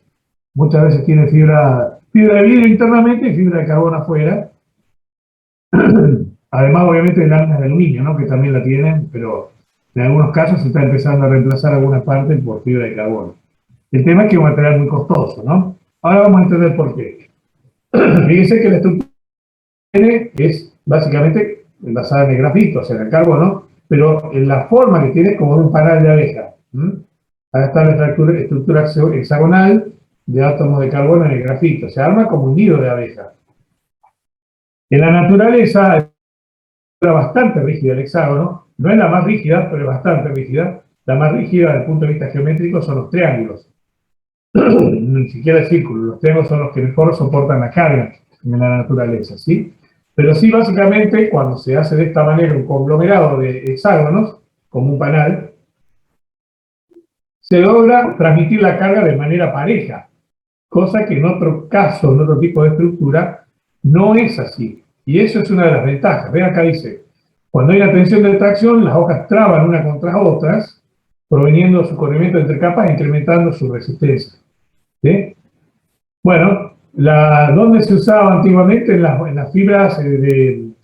Muchas veces tiene fibra de vidrio internamente y fibra de carbono afuera. Además, obviamente, de láminas de aluminio, ¿no? Que también la tienen, pero en algunos casos se está empezando a reemplazar algunas partes por fibra de carbono. El tema es que es un material muy costoso, ¿no? Ahora vamos a entender por qué. Fíjense que la estructura que tiene es básicamente basada en el grafito, o sea, en el carbono, pero en la forma que tiene es como de un panal de abeja. Acá está la estructura hexagonal de átomos de carbono en el grafito. Se arma como un nido de abeja. En la naturaleza es bastante rígida el hexágono, no es la más rígida, pero es bastante rígida. La más rígida desde el punto de vista geométrico son los triángulos. Ni siquiera el círculo, los triángulos son los que mejor soportan la carga en la naturaleza, ¿sí? Pero sí, básicamente, cuando se hace de esta manera un conglomerado de hexágonos, como un panal, se logra transmitir la carga de manera pareja, cosa que en otro caso, en otro tipo de estructura, no es así. Y eso es una de las ventajas. Ven acá dice, cuando hay una tensión de tracción, las hojas traban una contra otras, proveniendo su corrimiento entre capas e incrementando su resistencia. ¿Sí? Bueno, ¿dónde se usaba antiguamente? En las fibras en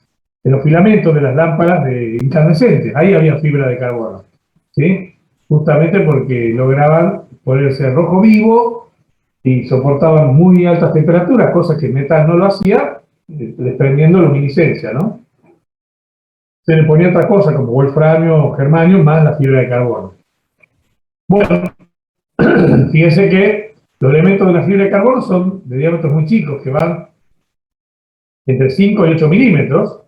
los filamentos de las lámparas incandescentes. Ahí había fibra de carbono. ¿Sí? Justamente porque lograban ponerse rojo vivo y soportaban muy altas temperaturas, cosa que el metal no lo hacía, desprendiendo luminiscencia, ¿no? Se le ponía otra cosa, como wolframio o germanio, más la fibra de carbono. Bueno, fíjense que los elementos de la fibra de carbono son de diámetros muy chicos, que van entre 5 y 8 milímetros,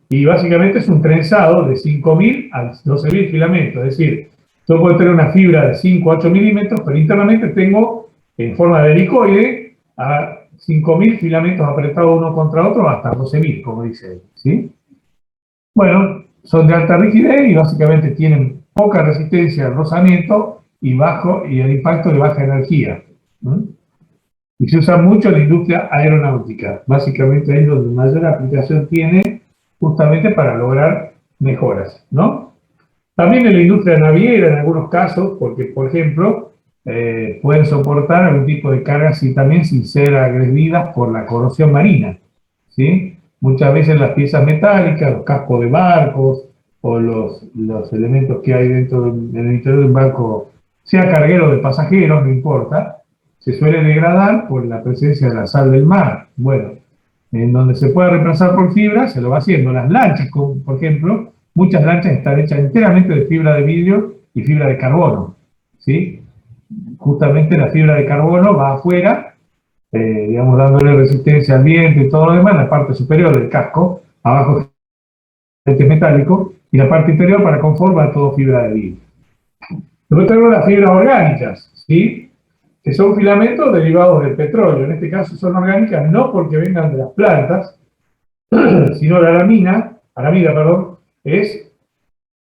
y básicamente es un trenzado de 5.000 a 12.000 filamentos. Es decir, yo puedo tener una fibra de 5 a 8 milímetros, pero internamente tengo, en forma de helicoide, a 5.000 filamentos apretados uno contra otro, hasta 12.000, como dice él, ¿sí? Bueno, son de alta rigidez y básicamente tienen poca resistencia al rozamiento y el impacto de baja energía. Y se usa mucho en la industria aeronáutica. Básicamente ahí es donde mayor aplicación tiene justamente para lograr mejoras, ¿no? También en la industria naviera en algunos casos, porque por ejemplo pueden soportar algún tipo de cargas y también sin ser agredidas por la corrosión marina, ¿sí? Muchas veces las piezas metálicas, los cascos de barcos o los elementos que hay en el interior de un barco, sea carguero o de pasajeros, no importa, se suele degradar por la presencia de la sal del mar. Bueno, en donde se puede reemplazar por fibra, se lo va haciendo. Las lanchas, por ejemplo, muchas lanchas están hechas enteramente de fibra de vidrio y fibra de carbono, ¿sí? justamente la fibra de carbono va afuera, digamos, dándole resistencia al viento y todo lo demás, en la parte superior del casco, abajo es metálico, y la parte interior para confort va todo fibra de vidrio. Luego tenemos las fibras orgánicas, ¿sí? Que son filamentos derivados del petróleo. En este caso son orgánicas no porque vengan de las plantas, sino la aramida, perdón, es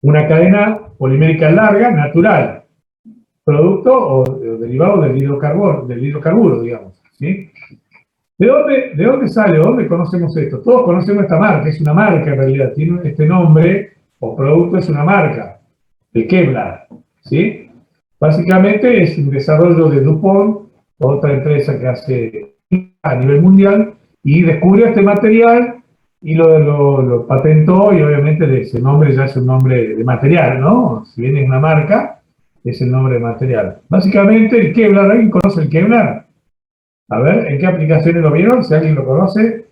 una cadena polimérica larga, natural, producto o derivado del hidrocarburo, digamos, ¿sí? ¿De dónde sale? ¿De dónde conocemos esto? Todos conocemos esta marca, es una marca en realidad, tiene este nombre o producto, es una marca, el Kevlar, ¿sí? Básicamente es un desarrollo de DuPont, otra empresa que hace a nivel mundial, y descubrió este material y lo patentó, y obviamente ese nombre ya es un nombre de material, ¿no? Si bien es una marca, es el nombre de material. Básicamente el Kevlar, ¿alguien conoce el Kevlar? A ver, ¿en qué aplicaciones lo vieron? Si alguien lo conoce.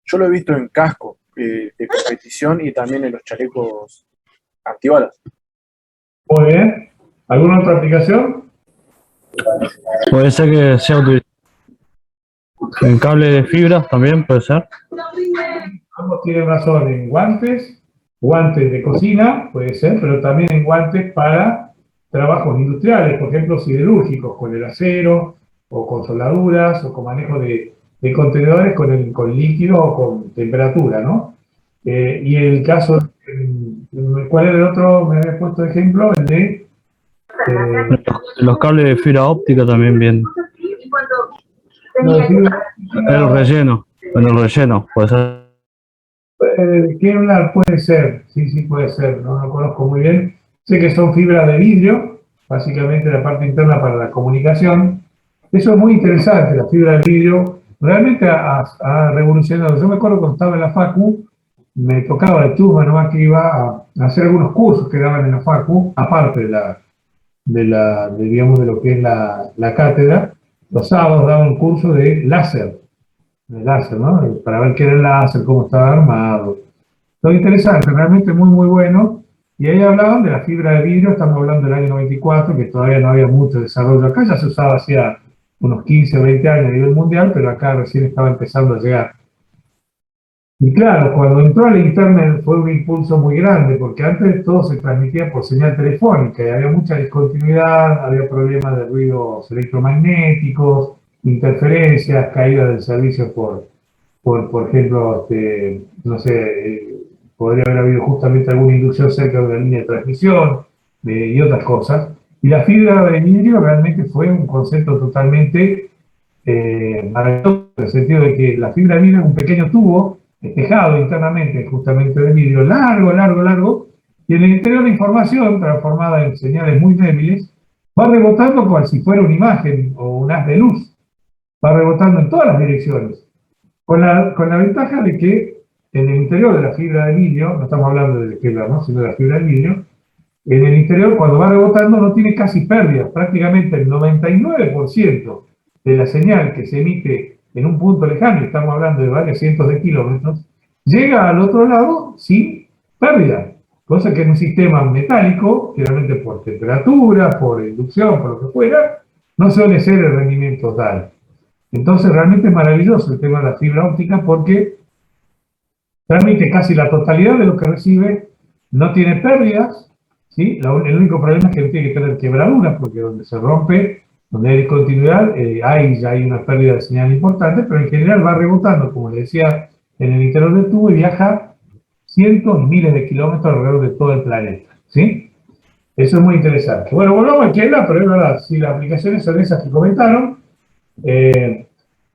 Yo lo he visto en casco de competición y también en los chalecos antibalas.
Muy bien. ¿Alguna otra aplicación?
Puede ser que sea utilizado en cable de fibra también, puede ser.
Ambos tienen razón, en guantes de cocina, puede ser, pero también en guantes para trabajos industriales, por ejemplo, siderúrgicos, con el acero, o con soldaduras, o con manejo de contenedores con líquido o con temperatura, ¿no? Y el caso, ¿cuál era el otro? Me había puesto de ejemplo, el de...
Los cables de fibra óptica también bien. En el relleno, puede ser.
Kevlar puede ser, sí puede ser, no lo conozco muy bien. Sé que son fibras de vidrio, básicamente la parte interna para la comunicación. Eso es muy interesante, la fibra de vidrio, realmente ha revolucionado. Yo me acuerdo cuando estaba en la Facu, me tocaba de turma nomás que iba a hacer algunos cursos que daban en la Facu, aparte digamos, de lo que es la cátedra. Los sábados daban un curso de láser, ¿no? Para ver qué era el láser, cómo estaba armado. Todo interesante, realmente muy bueno. Y ahí hablaban de la fibra de vidrio, estamos hablando del año 94, que todavía no había mucho desarrollo acá, ya se usaba hacía unos 15 o 20 años a nivel mundial, pero acá recién estaba empezando a llegar. Y claro, cuando entró el Internet fue un impulso muy grande, porque antes todo se transmitía por señal telefónica y había mucha discontinuidad, había problemas de ruidos electromagnéticos, interferencias, caída del servicio por ejemplo, no sé, podría haber habido justamente alguna inducción cerca de una línea de transmisión y otras cosas. Y la fibra de vidrio realmente fue un concepto totalmente maravilloso, en el sentido de que la fibra de vidrio es un pequeño tubo espejado internamente justamente de vidrio, largo, y en el interior la información, transformada en señales muy débiles, va rebotando como si fuera una imagen o un haz de luz, va rebotando en todas las direcciones, con la ventaja de que en el interior de la fibra de vidrio, no estamos hablando de Kevlar, ¿no?, sino de la fibra de vidrio, en el interior cuando va rebotando no tiene casi pérdidas, prácticamente el 99% de la señal que se emite en un punto lejano, estamos hablando de varios cientos de kilómetros, llega al otro lado sin pérdida, cosa que en un sistema metálico, generalmente por temperatura, por inducción, por lo que fuera, no suele ser el rendimiento tal. Entonces realmente es maravilloso el tema de la fibra óptica porque transmite casi la totalidad de lo que recibe, no tiene pérdidas, ¿sí? El único problema es que no tiene que tener quebraduras, porque donde se rompe, donde hay discontinuidad, ya hay una pérdida de señal importante, pero en general va rebotando, como les decía, en el interior del tubo y viaja cientos y miles de kilómetros alrededor de todo el planeta, ¿sí? Eso es muy interesante. Bueno, volvamos al Kevlar, pero es verdad, si las aplicaciones son esas que comentaron, en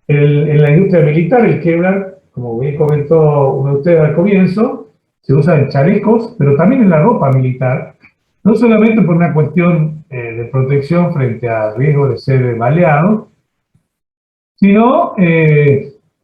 la industria militar el Kevlar, como bien comentó uno de ustedes al comienzo, se usa en chalecos, pero también en la ropa militar, no solamente por una cuestión de protección frente al riesgo de ser baleado, sino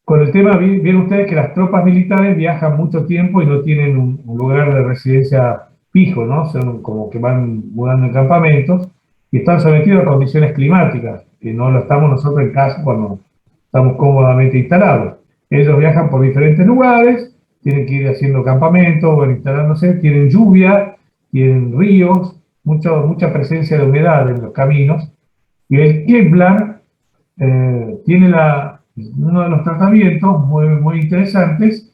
con el tema, vieron ustedes que las tropas militares viajan mucho tiempo y no tienen un lugar de residencia fijo, ¿no? Son como que van mudando en campamentos y están sometidos a condiciones climáticas, que no lo estamos nosotros en casa cuando estamos cómodamente instalados. Ellos viajan por diferentes lugares, tienen que ir haciendo campamentos, o instalándose, tienen lluvia, tienen ríos, mucha presencia de humedad en los caminos, y el Kevlar tiene uno de los tratamientos muy interesantes,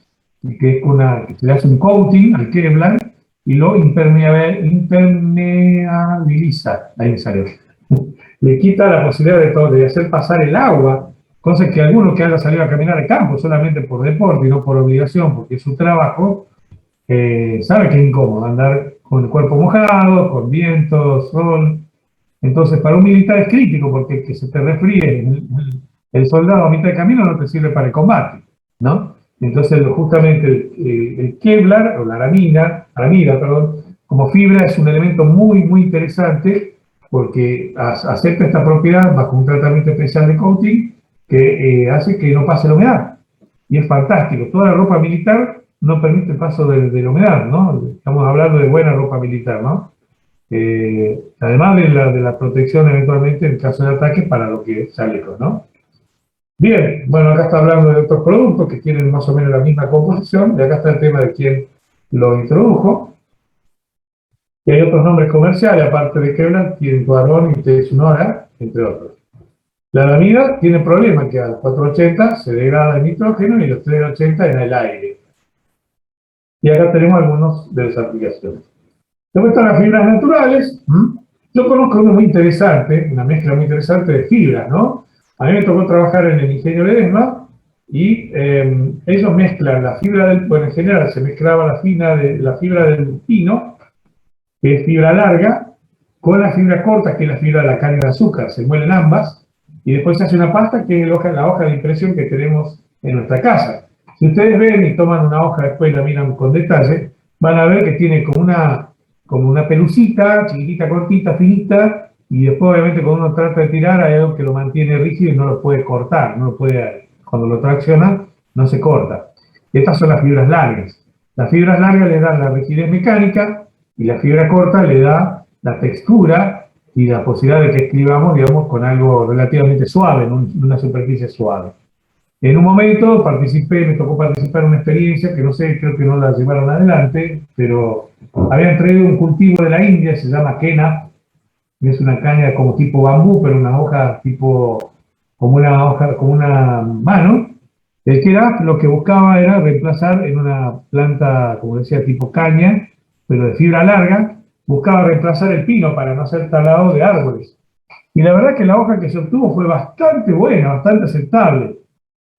que es que se le hace un coating al Kevlar y lo impermeabiliza. Ahí salió. Le quita la posibilidad de hacer pasar el agua, cosas que algunos que han salido a caminar de campo solamente por deporte y no por obligación, porque es su trabajo, sabe que es incómodo andar con el cuerpo mojado, con viento, sol. Entonces, para un militar es crítico, porque que se te resfríe el soldado a mitad de camino no te sirve para el combate, ¿no? Entonces, justamente el Kevlar, o la aramida, perdón, como fibra es un elemento muy interesante, porque acepta esta propiedad bajo un tratamiento especial de coating que hace que no pase la humedad. Y es fantástico. Toda la ropa militar no permite el paso de la humedad, ¿no? Estamos hablando de buena ropa militar, ¿no? Además de la protección eventualmente en caso de ataque para lo que es chalecos, ¿no? Bien, bueno, acá está hablando de otros productos que tienen más o menos la misma composición, y acá está el tema de quién lo introdujo. Y hay otros nombres comerciales, aparte de Kevlar, tienen Tuarón y Tsunora, entre otros. La aramida tiene problemas que a los 480 se degrada el nitrógeno y los 380 en el aire. Y acá tenemos algunos de las aplicaciones. Después están las fibras naturales. Yo conozco uno muy interesante, una mezcla muy interesante de fibras, ¿no? A mí me tocó trabajar en el Ingenio Ledesma y ellos mezclan la fibra bueno, en general se mezclaba la fibra del pino, que es fibra larga, con la fibra corta, que es la fibra de la caña de azúcar. Se muelen ambas y después se hace una pasta, que es la hoja de impresión que tenemos en nuestra casa. Si ustedes ven y toman una hoja después y la miran con detalle, van a ver que tiene como una pelucita, chiquitita, cortita, finita, y después obviamente cuando uno trata de tirar hay algo que lo mantiene rígido y no lo puede cortar, cuando lo tracciona no se corta. Estas son las fibras largas. Las fibras largas le dan la rigidez mecánica y la fibra corta le da la textura y la posibilidad de que escribamos, digamos, con algo relativamente suave, en una superficie suave. En un momento me tocó participar en una experiencia que no sé, creo que no la llevaron adelante, pero habían traído un cultivo de la India, se llama Kena, es una caña como tipo bambú, pero una hoja como una mano. El Kena lo que buscaba era reemplazar en una planta, como decía, tipo caña, pero de fibra larga, buscaba reemplazar el pino para no ser talado de árboles. Y la verdad que la hoja que se obtuvo fue bastante buena, bastante aceptable.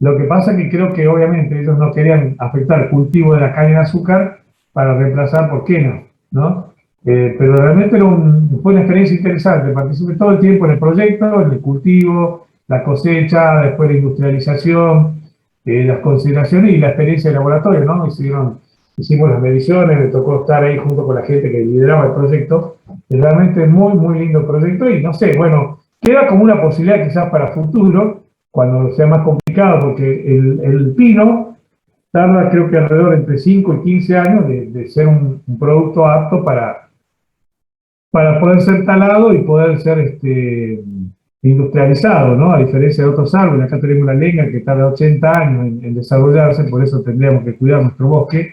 Lo que pasa es que creo que obviamente ellos no querían afectar el cultivo de la caña de azúcar para reemplazar por quena, ¿no? Pero realmente fue una experiencia interesante. Participé todo el tiempo en el proyecto, en el cultivo, la cosecha, después la industrialización, las consideraciones y la experiencia de laboratorio, ¿no? Hicimos las mediciones, me tocó estar ahí junto con la gente que lideraba el proyecto. Es realmente muy lindo proyecto y no sé, bueno, queda como una posibilidad quizás para futuro, cuando sea más complicado, porque el pino tarda creo que alrededor entre 5 y 15 años de ser un producto apto para poder ser talado y poder ser industrializado, ¿no? A diferencia de otros árboles, acá tenemos la leña que tarda 80 años en desarrollarse, por eso tendríamos que cuidar nuestro bosque,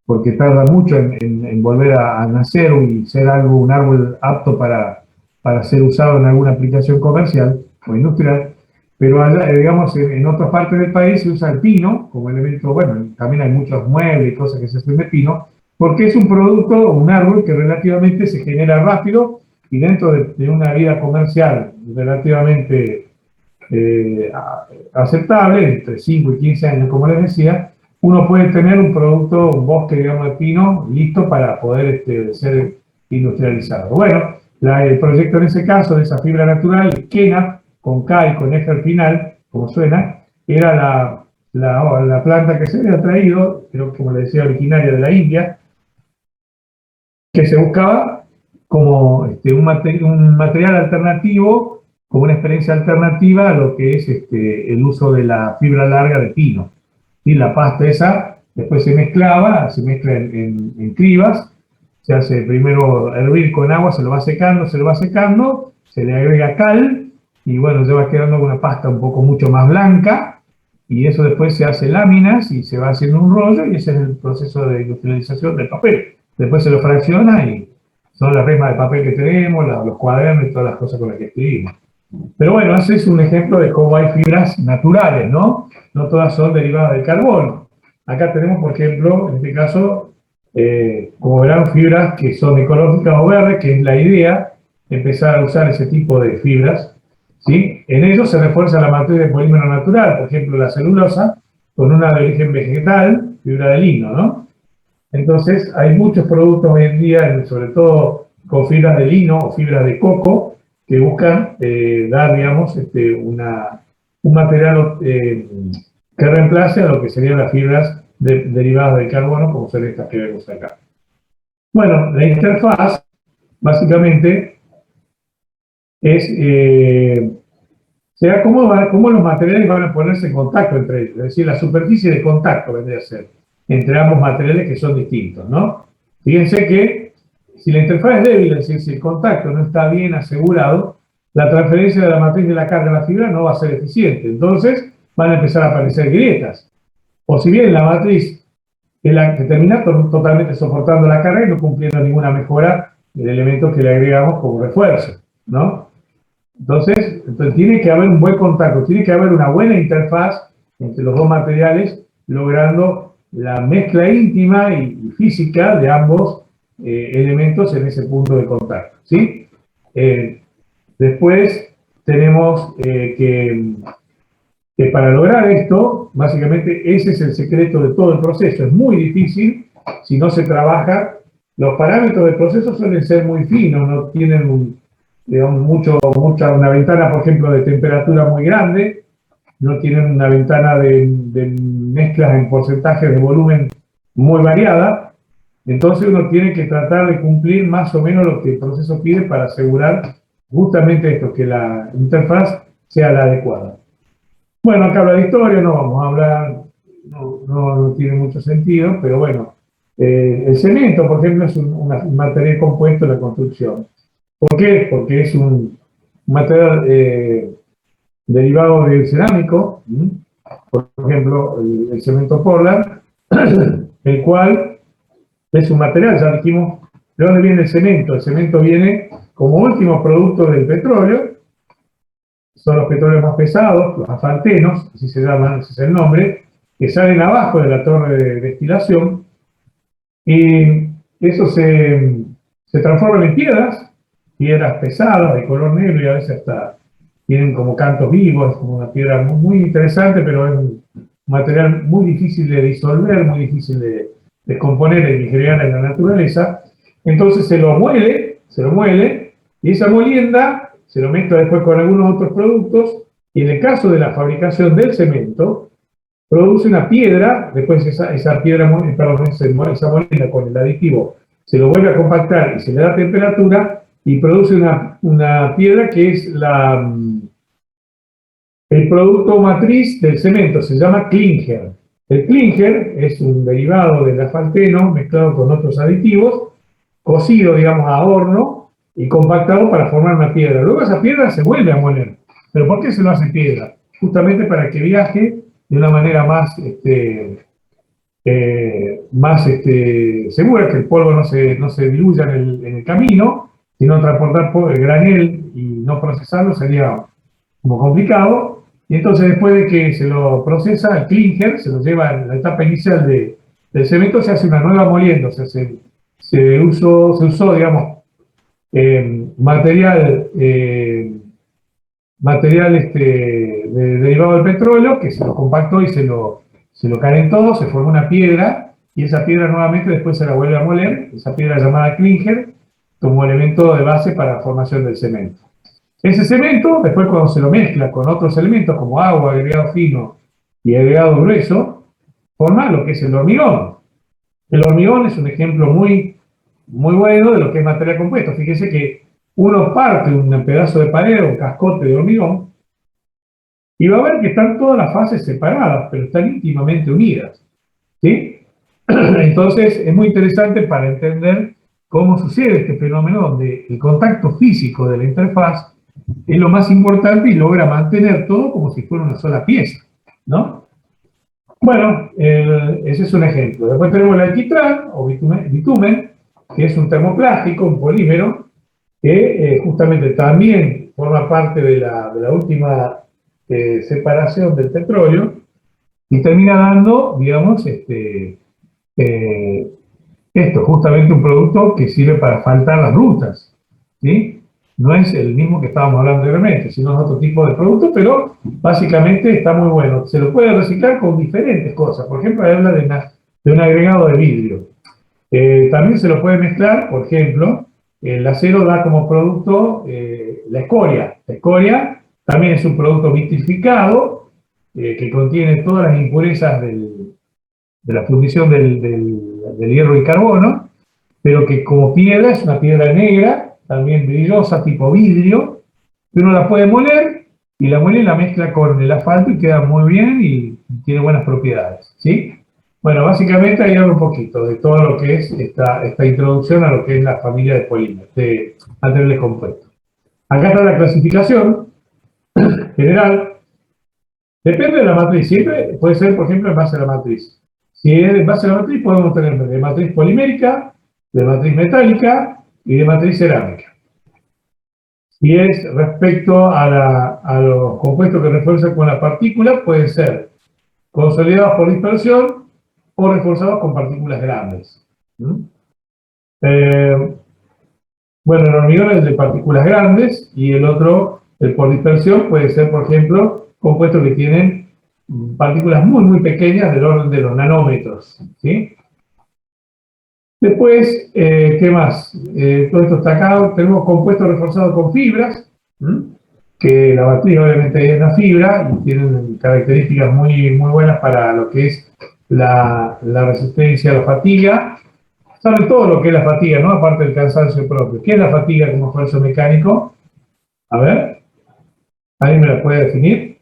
porque tarda mucho en volver a nacer y ser un árbol apto para ser usado en alguna aplicación comercial o industrial. Pero allá, digamos, en otras partes del país se usa el pino como elemento, bueno, también hay muchos muebles y cosas que se hacen de pino, porque es un producto, un árbol que relativamente se genera rápido y dentro de una vida comercial relativamente aceptable, entre 5 y 15 años, como les decía, uno puede tener un producto, un bosque, digamos, de pino listo para poder ser industrializado. Bueno, el proyecto en ese caso de esa fibra natural, Kena, con K y con F al final, como suena, era la planta que se había traído, creo que como le decía, originaria de la India, que se buscaba como un material alternativo, como una experiencia alternativa a lo que es el uso de la fibra larga de pino. Y la pasta esa después se mezcla en cribas, se hace primero hervir con agua, se lo va secando, se le agrega cal, y bueno, ya va quedando una pasta mucho más blanca, y eso después se hace láminas y se va haciendo un rollo, y ese es el proceso de industrialización del papel. Después se lo fracciona y son las resmas de papel que tenemos, los cuadernos y todas las cosas con las que escribimos. Pero bueno, ese es un ejemplo de cómo hay fibras naturales, ¿no? No todas son derivadas del carbono. Acá tenemos, por ejemplo, en este caso, como verán, fibras que son ecológicas o verdes, que es la idea, empezar a usar ese tipo de fibras, ¿sí? En ellos se refuerza la matriz de polímero natural, por ejemplo, la celulosa, con una de origen vegetal, fibra de lino, ¿no? Entonces, hay muchos productos hoy en día, sobre todo con fibras de lino o fibras de coco, que buscan dar, digamos, un material que reemplace a lo que serían las fibras derivadas del carbono, como son estas que vemos acá. Bueno, la interfaz, básicamente, es cómo los materiales van a ponerse en contacto entre ellos, es decir, la superficie de contacto vendría a ser entre ambos materiales que son distintos, ¿no? Fíjense que si la interfaz es débil, es decir, si el contacto no está bien asegurado, la transferencia de la matriz de la carga a la fibra no va a ser eficiente. Entonces van a empezar a aparecer grietas. O si bien la matriz es la que termina totalmente soportando la carga y no cumpliendo ninguna mejora del elemento que le agregamos como refuerzo, ¿no? Entonces tiene que haber un buen contacto, tiene que haber una buena interfaz entre los dos materiales, logrando la mezcla íntima y física de ambos elementos en ese punto de contacto, ¿sí? Después tenemos que para lograr esto, básicamente ese es el secreto de todo el proceso. Es muy difícil si no se trabaja. Los parámetros del proceso suelen ser muy finos, no tienen una ventana, por ejemplo, de temperatura muy grande, no tienen una ventana de mezclas en porcentajes de volumen muy variada. Entonces uno tiene que tratar de cumplir más o menos lo que el proceso pide para asegurar justamente esto, que la interfaz sea la adecuada. Bueno, acá habla de historia, no vamos a hablar, no tiene mucho sentido, pero bueno, el cemento, por ejemplo, es un material compuesto de la construcción. ¿Por qué? Porque es un material derivado del cerámico, por ejemplo, el cemento Portland, el cual es un material, ya dijimos, ¿de dónde viene el cemento? El cemento viene como último producto del petróleo, son los petróleos más pesados, los asfaltenos, así se llaman, ese es el nombre, que salen abajo de la torre de destilación, y eso se transforma en piedras pesadas, de color negro, y a veces hasta tienen como cantos vivos, es como una piedra muy interesante, pero es un material muy difícil de disolver, muy difícil de descomponer y digerir en la naturaleza. Entonces se lo muele, y esa molienda se lo mezcla después con algunos otros productos, y en el caso de la fabricación del cemento, produce una piedra, después esa molienda con el aditivo se lo vuelve a compactar y se le da temperatura, y produce una piedra que es el producto matriz del cemento, se llama clinker. El clinker es un derivado del asfalteno mezclado con otros aditivos, cocido, digamos, a horno y compactado para formar una piedra. Luego esa piedra se vuelve a moler. ¿Pero por qué se lo hace piedra? Justamente para que viaje de una manera más segura, que el polvo no se diluya en el camino, sino transportar el granel y no procesarlo sería como complicado. Y entonces después de que se lo procesa, el clinker se lo lleva a la etapa inicial del cemento, se hace una nueva molienda, o sea, se usó, digamos, material derivado del petróleo, que se lo compactó y se lo calentó, se formó una piedra, y esa piedra nuevamente después se la vuelve a moler, esa piedra llamada clinker, como elemento de base para la formación del cemento. Ese cemento, después cuando se lo mezcla con otros elementos como agua, agregado fino y agregado grueso, forma lo que es el hormigón. El hormigón es un ejemplo muy, muy bueno de lo que es material compuesto. Fíjese que uno parte un pedazo de pared o un cascote de hormigón y va a ver que están todas las fases separadas, pero están íntimamente unidas, ¿sí? Entonces es muy interesante para entender cómo sucede este fenómeno donde el contacto físico de la interfaz es lo más importante y logra mantener todo como si fuera una sola pieza, ¿no? Bueno, ese es un ejemplo. Después tenemos el alquitrán o bitumen, que es un termoplástico, un polímero, que justamente también forma parte de la última separación del petróleo y termina dando, digamos, esto, justamente un producto que sirve para asfaltar las rutas, ¿sí? No es el mismo que estábamos hablando anteriormente, sino es otro tipo de producto, pero básicamente está muy bueno. Se lo puede reciclar con diferentes cosas. Por ejemplo, habla de un agregado de vidrio. También se lo puede mezclar, por ejemplo, el acero da como producto la escoria. La escoria también es un producto vitrificado que contiene todas las impurezas de la fundición del hierro y carbono, pero que como piedra es una piedra negra, también brillosa, tipo vidrio, que uno la puede moler y la muele y la mezcla con el asfalto y queda muy bien y tiene buenas propiedades, ¿sí? Bueno, básicamente ahí hablo un poquito de todo lo que es esta introducción a lo que es la familia de polímeros, de materiales compuestos. Acá está la clasificación general. Depende de la matriz, siempre puede ser, por ejemplo, en base a la matriz. Si es en base a la matriz, podemos tener de matriz polimérica, de matriz metálica y de matriz cerámica. Si es respecto a los compuestos que refuerzan con la partícula, pueden ser consolidados por dispersión o reforzados con partículas grandes. Bueno, el hormigón es de partículas grandes y el otro, el por dispersión, puede ser, por ejemplo, compuestos que tienen partículas muy, muy pequeñas del orden de los nanómetros, ¿sí? Después, ¿qué más? Todo esto está acá. Tenemos compuestos reforzados con fibras, que la matriz obviamente es una fibra y tienen características muy, muy buenas para lo que es la resistencia a la fatiga. Saben todo lo que es la fatiga, ¿no? Aparte del cansancio propio. ¿Qué es la fatiga como esfuerzo mecánico? A ver, ¿alguien me la puede definir?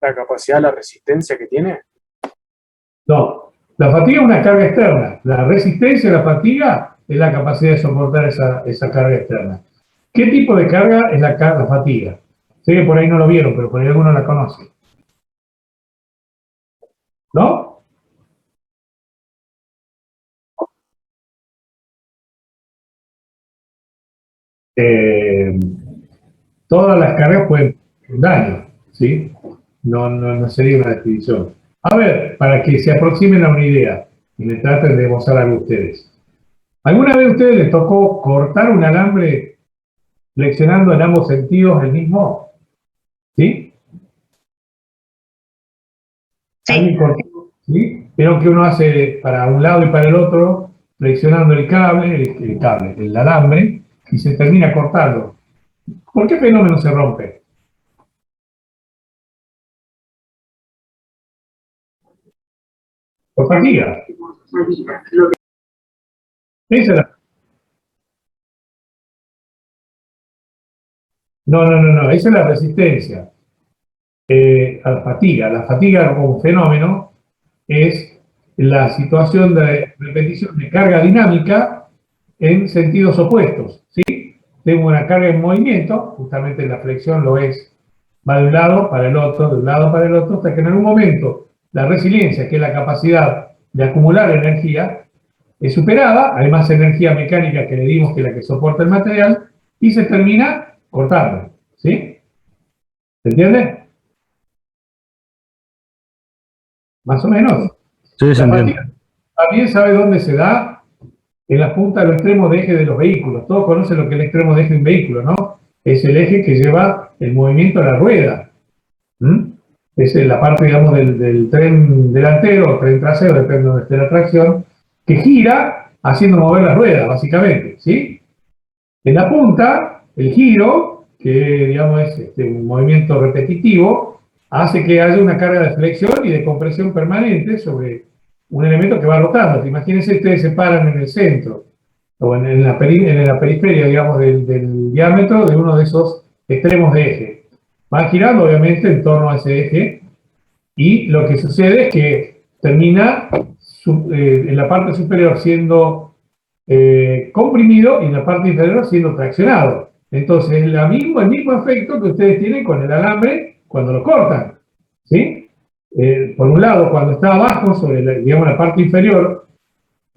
La capacidad, la resistencia que tiene.
No, la fatiga es una carga externa. La resistencia a la fatiga es la capacidad de soportar esa carga externa. ¿Qué tipo de carga es la fatiga? Sé que por ahí no lo vieron, pero por ahí alguno la conoce. ¿No? Todas las cargas pueden tener daño, ¿sí? No sería una definición. A ver, para que se aproximen a una idea y me traten de demostrar algo ustedes. ¿Alguna vez a ustedes les tocó cortar un alambre flexionando en ambos sentidos el mismo? ¿Sí?
Sí.
¿Sí? Pero que uno hace para un lado y para el otro, flexionando el alambre, y se termina cortando. ¿Por qué fenómeno se rompe? Por fatiga. Esa es no, esa es la resistencia a la fatiga. La fatiga como fenómeno es la situación de repetición de carga dinámica en sentidos opuestos, ¿sí? Tengo una carga en movimiento, justamente la flexión lo es, va de un lado para el otro, de un lado para el otro, hasta que en algún momento la resiliencia, que es la capacidad de acumular energía, es superada, hay más energía mecánica que le dimos que la que soporta el material, y se termina cortando, ¿sí? ¿Se entiende? Más o menos.
Sí, se
La
entiende.
fatiga también sabe dónde se da, en la punta de los extremos de eje de los vehículos. Todos conocen lo que es el extremo de eje de un vehículo, ¿no? Es el eje que lleva el movimiento a la rueda. Es la parte, digamos, del tren delantero o tren trasero, depende de donde esté la tracción, que gira haciendo mover la rueda, básicamente, ¿sí? En la punta, el giro, que digamos es un movimiento repetitivo, hace que haya una carga de flexión y de compresión permanente sobre un elemento que va rotando. Imagínense, ustedes se paran en el centro o en la periferia, digamos, del diámetro de uno de esos extremos de eje. Van girando, obviamente, en torno a ese eje y lo que sucede es que termina en la parte superior siendo comprimido y en la parte inferior siendo traccionado. Entonces, es el mismo efecto que ustedes tienen con el alambre cuando lo cortan, ¿sí? Por un lado, cuando está abajo, sobre digamos, la parte inferior,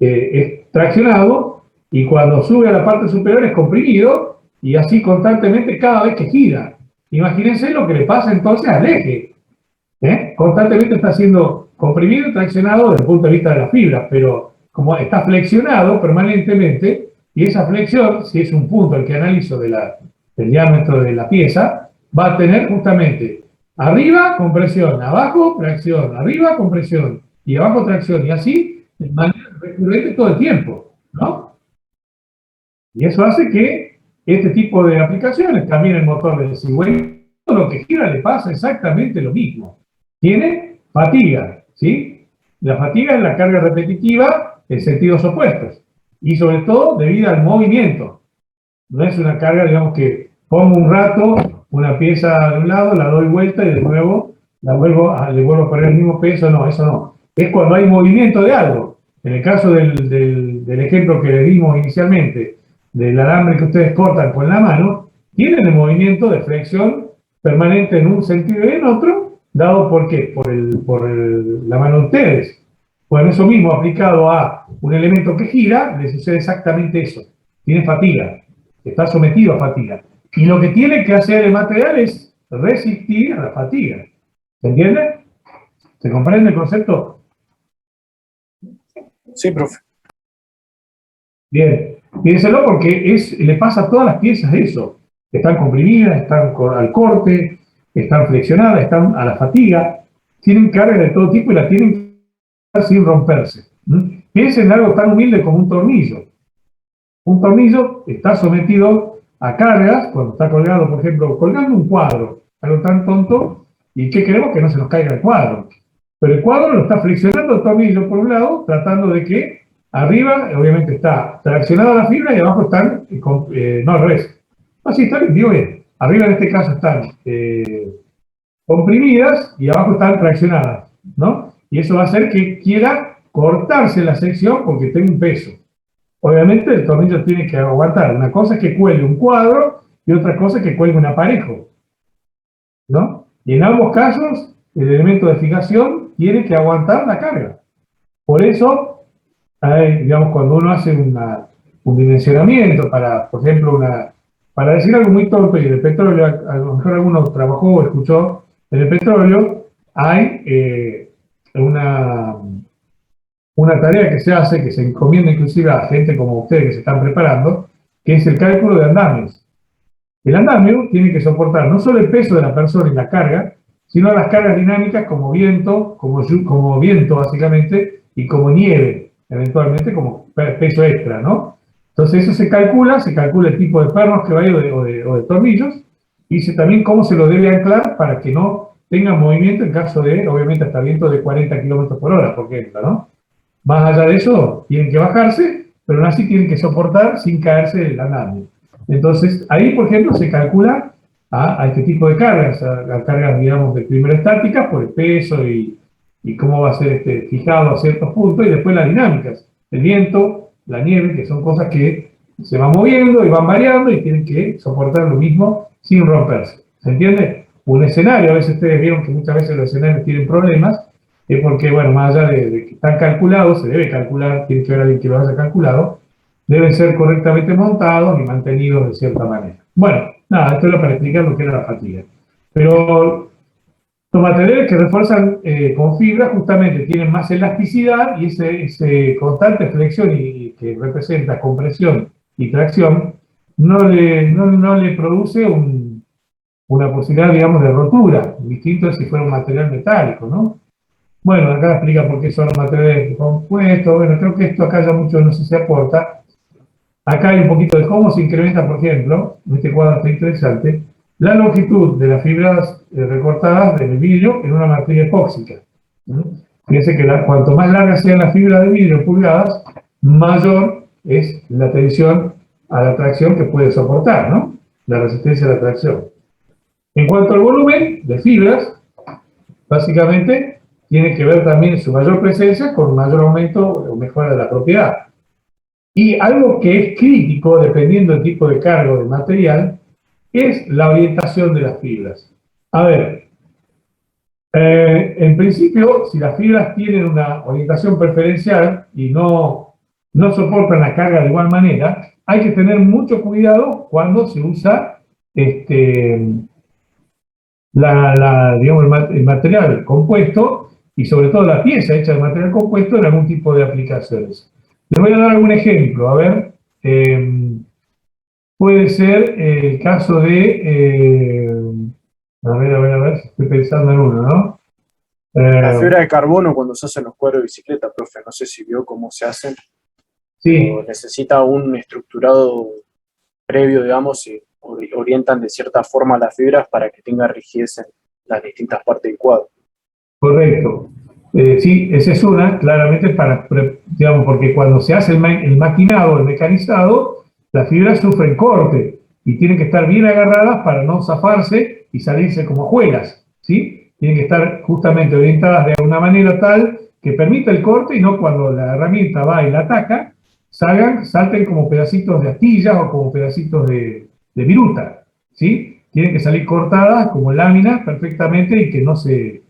es traccionado, y cuando sube a la parte superior es comprimido, y así constantemente cada vez que gira. Imagínense lo que le pasa entonces al eje. Constantemente está siendo comprimido y traccionado desde el punto de vista de la fibra, pero como está flexionado permanentemente, y esa flexión, si es un punto el que analizo del diámetro de la pieza, va a tener justamente arriba compresión, abajo tracción, arriba compresión y abajo tracción, y así de manera recurrente todo el tiempo, ¿no? Y eso hace que este tipo de aplicaciones, también el motor de cigüeña, todo lo que gira le pasa exactamente lo mismo. Tiene fatiga, ¿sí? La fatiga es la carga repetitiva en sentidos opuestos, y sobre todo debido al movimiento. No es una carga, digamos, que pongo un rato una pieza de un lado, la doy vuelta y de nuevo le vuelvo a poner el mismo peso. No, eso no. Es cuando hay movimiento de algo. En el caso del ejemplo que le dimos inicialmente, del alambre que ustedes cortan con la mano, tienen el movimiento de flexión permanente en un sentido y en otro, dado ¿por qué? Por la mano de ustedes. Bueno, eso mismo aplicado a un elemento que gira, le sucede exactamente eso. Tiene fatiga, está sometido a fatiga. Y lo que tiene que hacer el material es resistir a la fatiga. ¿Se entiende? ¿Se comprende el concepto?
Sí, profe.
Bien, piénselo porque le pasa a todas las piezas eso. Están comprimidas, están al corte, están flexionadas, están a la fatiga, tienen carga de todo tipo y la tienen que hacer sin romperse. Piensen en algo tan humilde como un tornillo. Un tornillo está sometido a cargas cuando está colgado, por ejemplo, colgando un cuadro, algo tan tonto, y ¿qué queremos? Que no se nos caiga el cuadro. Pero el cuadro lo está flexionando el tornillo por un lado, tratando de que arriba, obviamente, está traccionada la fibra y abajo están, no al revés. Así está, digo bien. Arriba en este caso están comprimidas y abajo están traccionadas, ¿no? Y eso va a hacer que quiera cortarse la sección porque tiene un peso. Obviamente el tornillo tiene que aguantar. Una cosa es que cuelgue un cuadro y otra cosa es que cuelgue un aparejo, ¿no? Y en ambos casos, el elemento de fijación tiene que aguantar la carga. Por eso, digamos, cuando uno hace un dimensionamiento para, por ejemplo, para decir algo muy torpe, y del petróleo, a lo mejor alguno trabajó o escuchó, en el petróleo hay una tarea que se hace, que se encomienda inclusive a gente como ustedes que se están preparando, que es el cálculo de andamios. El andamio tiene que soportar no solo el peso de la persona y la carga, sino las cargas dinámicas como viento, como viento básicamente, y como nieve, eventualmente como peso extra, ¿no? Entonces eso se calcula el tipo de pernos que va a ir o de tornillos, y dice también cómo se lo debe anclar para que no tenga movimiento en caso de, obviamente, hasta viento de 40 km por hora, por ejemplo, ¿no? Más allá de eso, tienen que bajarse, pero aún así tienen que soportar sin caerse del andamio. Entonces, ahí, por ejemplo, se calcula a este tipo de cargas, a cargas, digamos, de primera estática, por el peso y cómo va a ser fijado a ciertos puntos, y después las dinámicas, el viento, la nieve, que son cosas que se van moviendo y van variando y tienen que soportar lo mismo sin romperse. ¿Se entiende? Un escenario, a veces ustedes vieron que muchas veces los escenarios tienen problemas, es porque, bueno, más allá de que están calculados, se debe calcular, tiene que haber alguien que lo haya calculado, deben ser correctamente montados y mantenidos de cierta manera. Bueno, nada, esto era para explicar lo que era la fatiga. Pero los materiales que refuerzan con fibra justamente tienen más elasticidad y ese constante flexión y que representa compresión y tracción no le produce una posibilidad, digamos, de rotura, distinto a si fuera un material metálico, ¿no? Bueno, acá explica por qué son los materiales compuestos. Bueno, creo que esto acá ya mucho no sé si aporta. Acá hay un poquito de cómo se incrementa, por ejemplo, en este cuadro está interesante, la longitud de las fibras recortadas del vidrio en una materia epóxica. Fíjense que cuanto más larga sean las fibras de vidrio en pulgadas, mayor es la tensión a la tracción que puede soportar, ¿no? La resistencia a la tracción. En cuanto al volumen de fibras, básicamente tiene que ver también su mayor presencia con mayor aumento o mejora de la propiedad. Y algo que es crítico, dependiendo del tipo de carga o de material, es la orientación de las fibras. A ver, en principio, si las fibras tienen una orientación preferencial y no no soportan la carga de igual manera, hay que tener mucho cuidado cuando se usa digamos, el material compuesto y sobre todo la pieza hecha de material compuesto en algún tipo de aplicaciones. Les voy a dar algún ejemplo, a ver, puede ser el caso de, a ver, estoy pensando en uno, ¿no?
La fibra de carbono cuando se hacen los cuadros de bicicleta, profe, no sé si vio cómo se hacen.
Sí.
O necesita un estructurado previo, digamos, y orientan de cierta forma las fibras para que tenga rigidez en las distintas partes del cuadro.
Correcto. Sí, esa es una, claramente para, digamos, porque cuando se hace el maquinado, el mecanizado, las fibras sufren corte y tienen que estar bien agarradas para no zafarse y salirse como hojuelas, ¿sí? Tienen que estar justamente orientadas de una manera tal que permita el corte y no cuando la herramienta va y la ataca, salten como pedacitos de astillas o como pedacitos de viruta, ¿sí? Tienen que salir cortadas como láminas perfectamente y que no se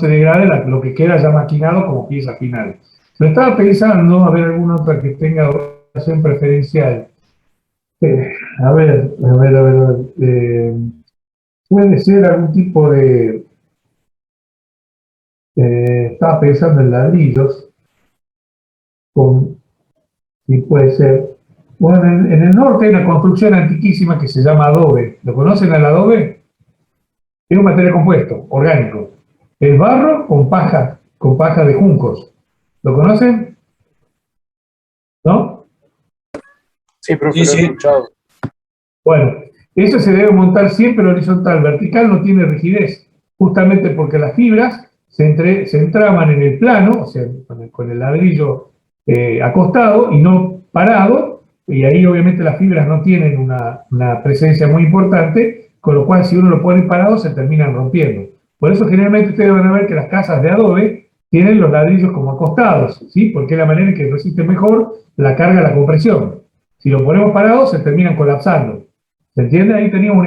degrade lo que queda ya maquinado como pieza final. Lo estaba pensando, a ver alguna otra que tenga orientación preferencial. A ver. Puede ser algún tipo de... estaba pensando en ladrillos, y puede ser... Bueno, en el norte hay una construcción antiquísima que se llama adobe. ¿Lo conocen al adobe? Es un material compuesto, orgánico. Es barro con paja de juncos. ¿Lo conocen? ¿No?
Sí, profe, lo he escuchado.
Bueno, eso se debe montar siempre horizontal. Vertical no tiene rigidez, justamente porque las fibras se entraman en el plano, o sea, con el ladrillo acostado y no parado, y ahí obviamente las fibras no tienen una presencia muy importante, con lo cual si uno lo pone parado se terminan rompiendo. Por eso generalmente ustedes van a ver que las casas de adobe tienen los ladrillos como acostados, ¿sí? Porque es la manera en que resiste mejor la carga de la compresión. Si lo ponemos parado se terminan colapsando. ¿Se entiende? Ahí tenemos un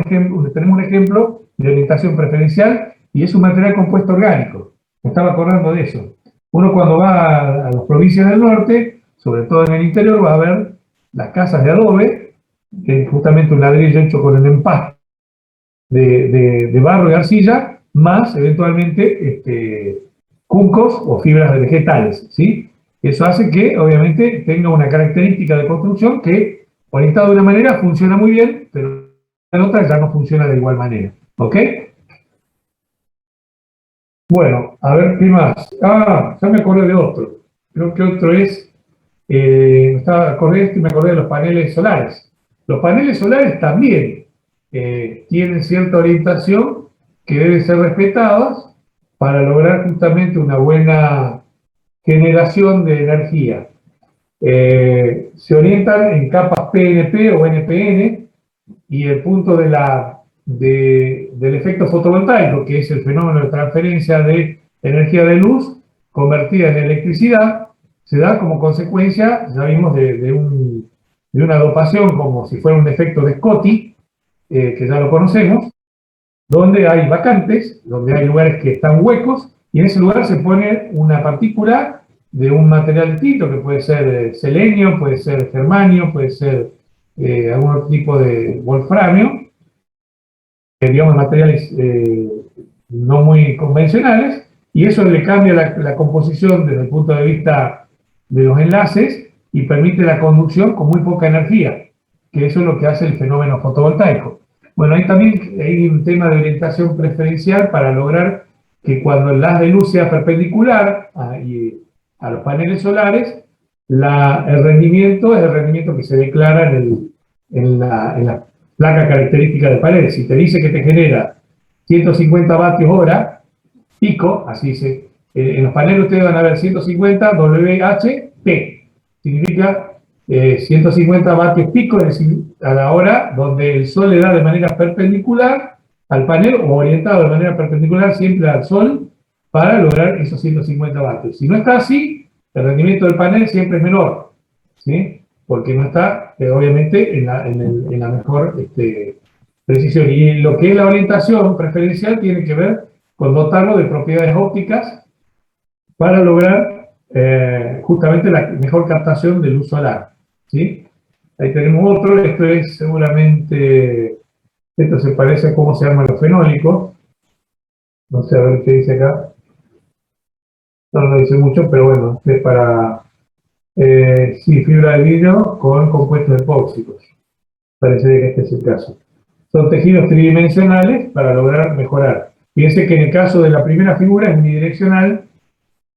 ejemplo de orientación preferencial y es un material compuesto orgánico. Me estaba acordando de eso. Uno cuando va a las provincias del norte, sobre todo en el interior, va a ver las casas de adobe, que es justamente un ladrillo hecho con el empaste de barro y arcilla, más eventualmente juncos o fibras de vegetales, ¿sí? Eso hace que, obviamente, tenga una característica de construcción que, orientado de una manera, funciona muy bien, pero en otra ya no funciona de igual manera, ¿ok? Bueno, a ver, ¿qué más? Ya me acordé de otro. Creo que otro es, me acordé de los paneles solares. Los paneles solares también tienen cierta orientación que deben ser respetadas para lograr justamente una buena generación de energía. Se orientan en capas PNP o NPN y el punto del efecto fotovoltaico, que es el fenómeno de transferencia de energía de luz convertida en electricidad, se da como consecuencia, ya vimos, de una dopación como si fuera un efecto de Scotty, que ya lo conocemos, donde hay vacantes, donde hay lugares que están huecos, y en ese lugar se pone una partícula de un material distinto, que puede ser selenio, puede ser germanio, puede ser algún otro tipo de wolframio, digamos materiales no muy convencionales, y eso le cambia la composición desde el punto de vista de los enlaces y permite la conducción con muy poca energía, que eso es lo que hace el fenómeno fotovoltaico. Bueno, ahí también hay un tema de orientación preferencial para lograr que cuando el haz de luz sea perpendicular a los paneles solares, el rendimiento es el rendimiento que se declara en la placa característica del panel. Si te dice que te genera 150 vatios hora, pico, así dice, en los paneles ustedes van a ver 150 WHP, significa 150 vatios pico, es decir, a la hora donde el sol le da de manera perpendicular al panel o orientado de manera perpendicular siempre al sol para lograr esos 150 vatios. Si no está así, el rendimiento del panel siempre es menor, ¿sí? Porque no está, obviamente, en la mejor precisión. Y lo que es la orientación preferencial tiene que ver con dotarlo de propiedades ópticas para lograr justamente la mejor captación de luz solar, ¿sí? Ahí tenemos otro, esto es seguramente, esto se parece a cómo se llaman los fenólicos, no sé a ver qué dice acá, no lo dice mucho, pero bueno, es para, sí, fibra de vidrio con compuestos epóxicos, parece que este es el caso. Son tejidos tridimensionales para lograr mejorar. Fíjense que en el caso de la primera figura es unidireccional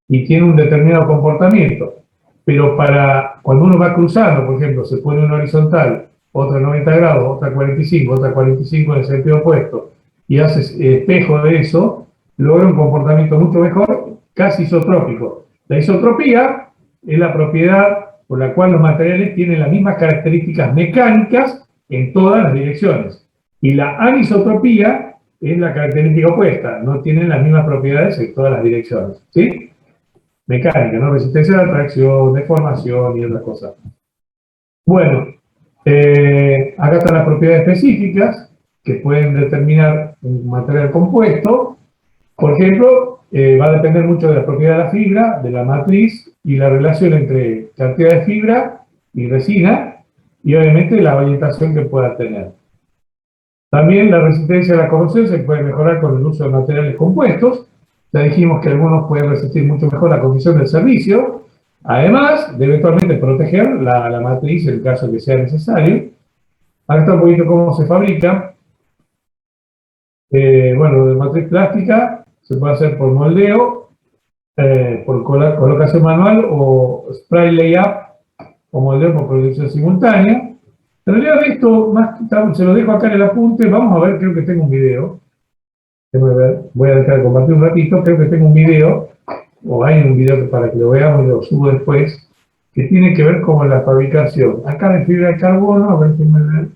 y tiene un determinado comportamiento, pero para cuando uno va cruzando, por ejemplo, se pone una horizontal, otra 90 grados, otra 45, otra 45 en el sentido opuesto, y haces espejo de eso, logra un comportamiento mucho mejor, casi isotrópico. La isotropía es la propiedad por la cual los materiales tienen las mismas características mecánicas en todas las direcciones. Y la anisotropía es la característica opuesta, no tienen las mismas propiedades en todas las direcciones. ¿Sí? Mecánica, ¿no? Resistencia a la tracción, deformación y otras cosas. Bueno, acá están las propiedades específicas que pueden determinar un material compuesto. Por ejemplo, va a depender mucho de la propiedad de la fibra, de la matriz y la relación entre cantidad de fibra y resina y obviamente la orientación que pueda tener. También la resistencia a la corrosión se puede mejorar con el uso de materiales compuestos. Ya dijimos que algunos pueden resistir mucho mejor la condición del servicio, además de eventualmente proteger la matriz en el caso que sea necesario. Acá está un poquito cómo se fabrica. Bueno, de matriz plástica se puede hacer por moldeo, por colocación manual o spray layup o moldeo por producción simultánea. En realidad de esto, más se lo dejo acá en el apunte, vamos a ver, creo que tengo un video. Déjame ver, voy a dejar de compartir un ratito, creo que tengo un video, o hay un video para que lo veamos y lo subo después, que tiene que ver con la fabricación. Acá de fibra de carbono, a ver si me ven.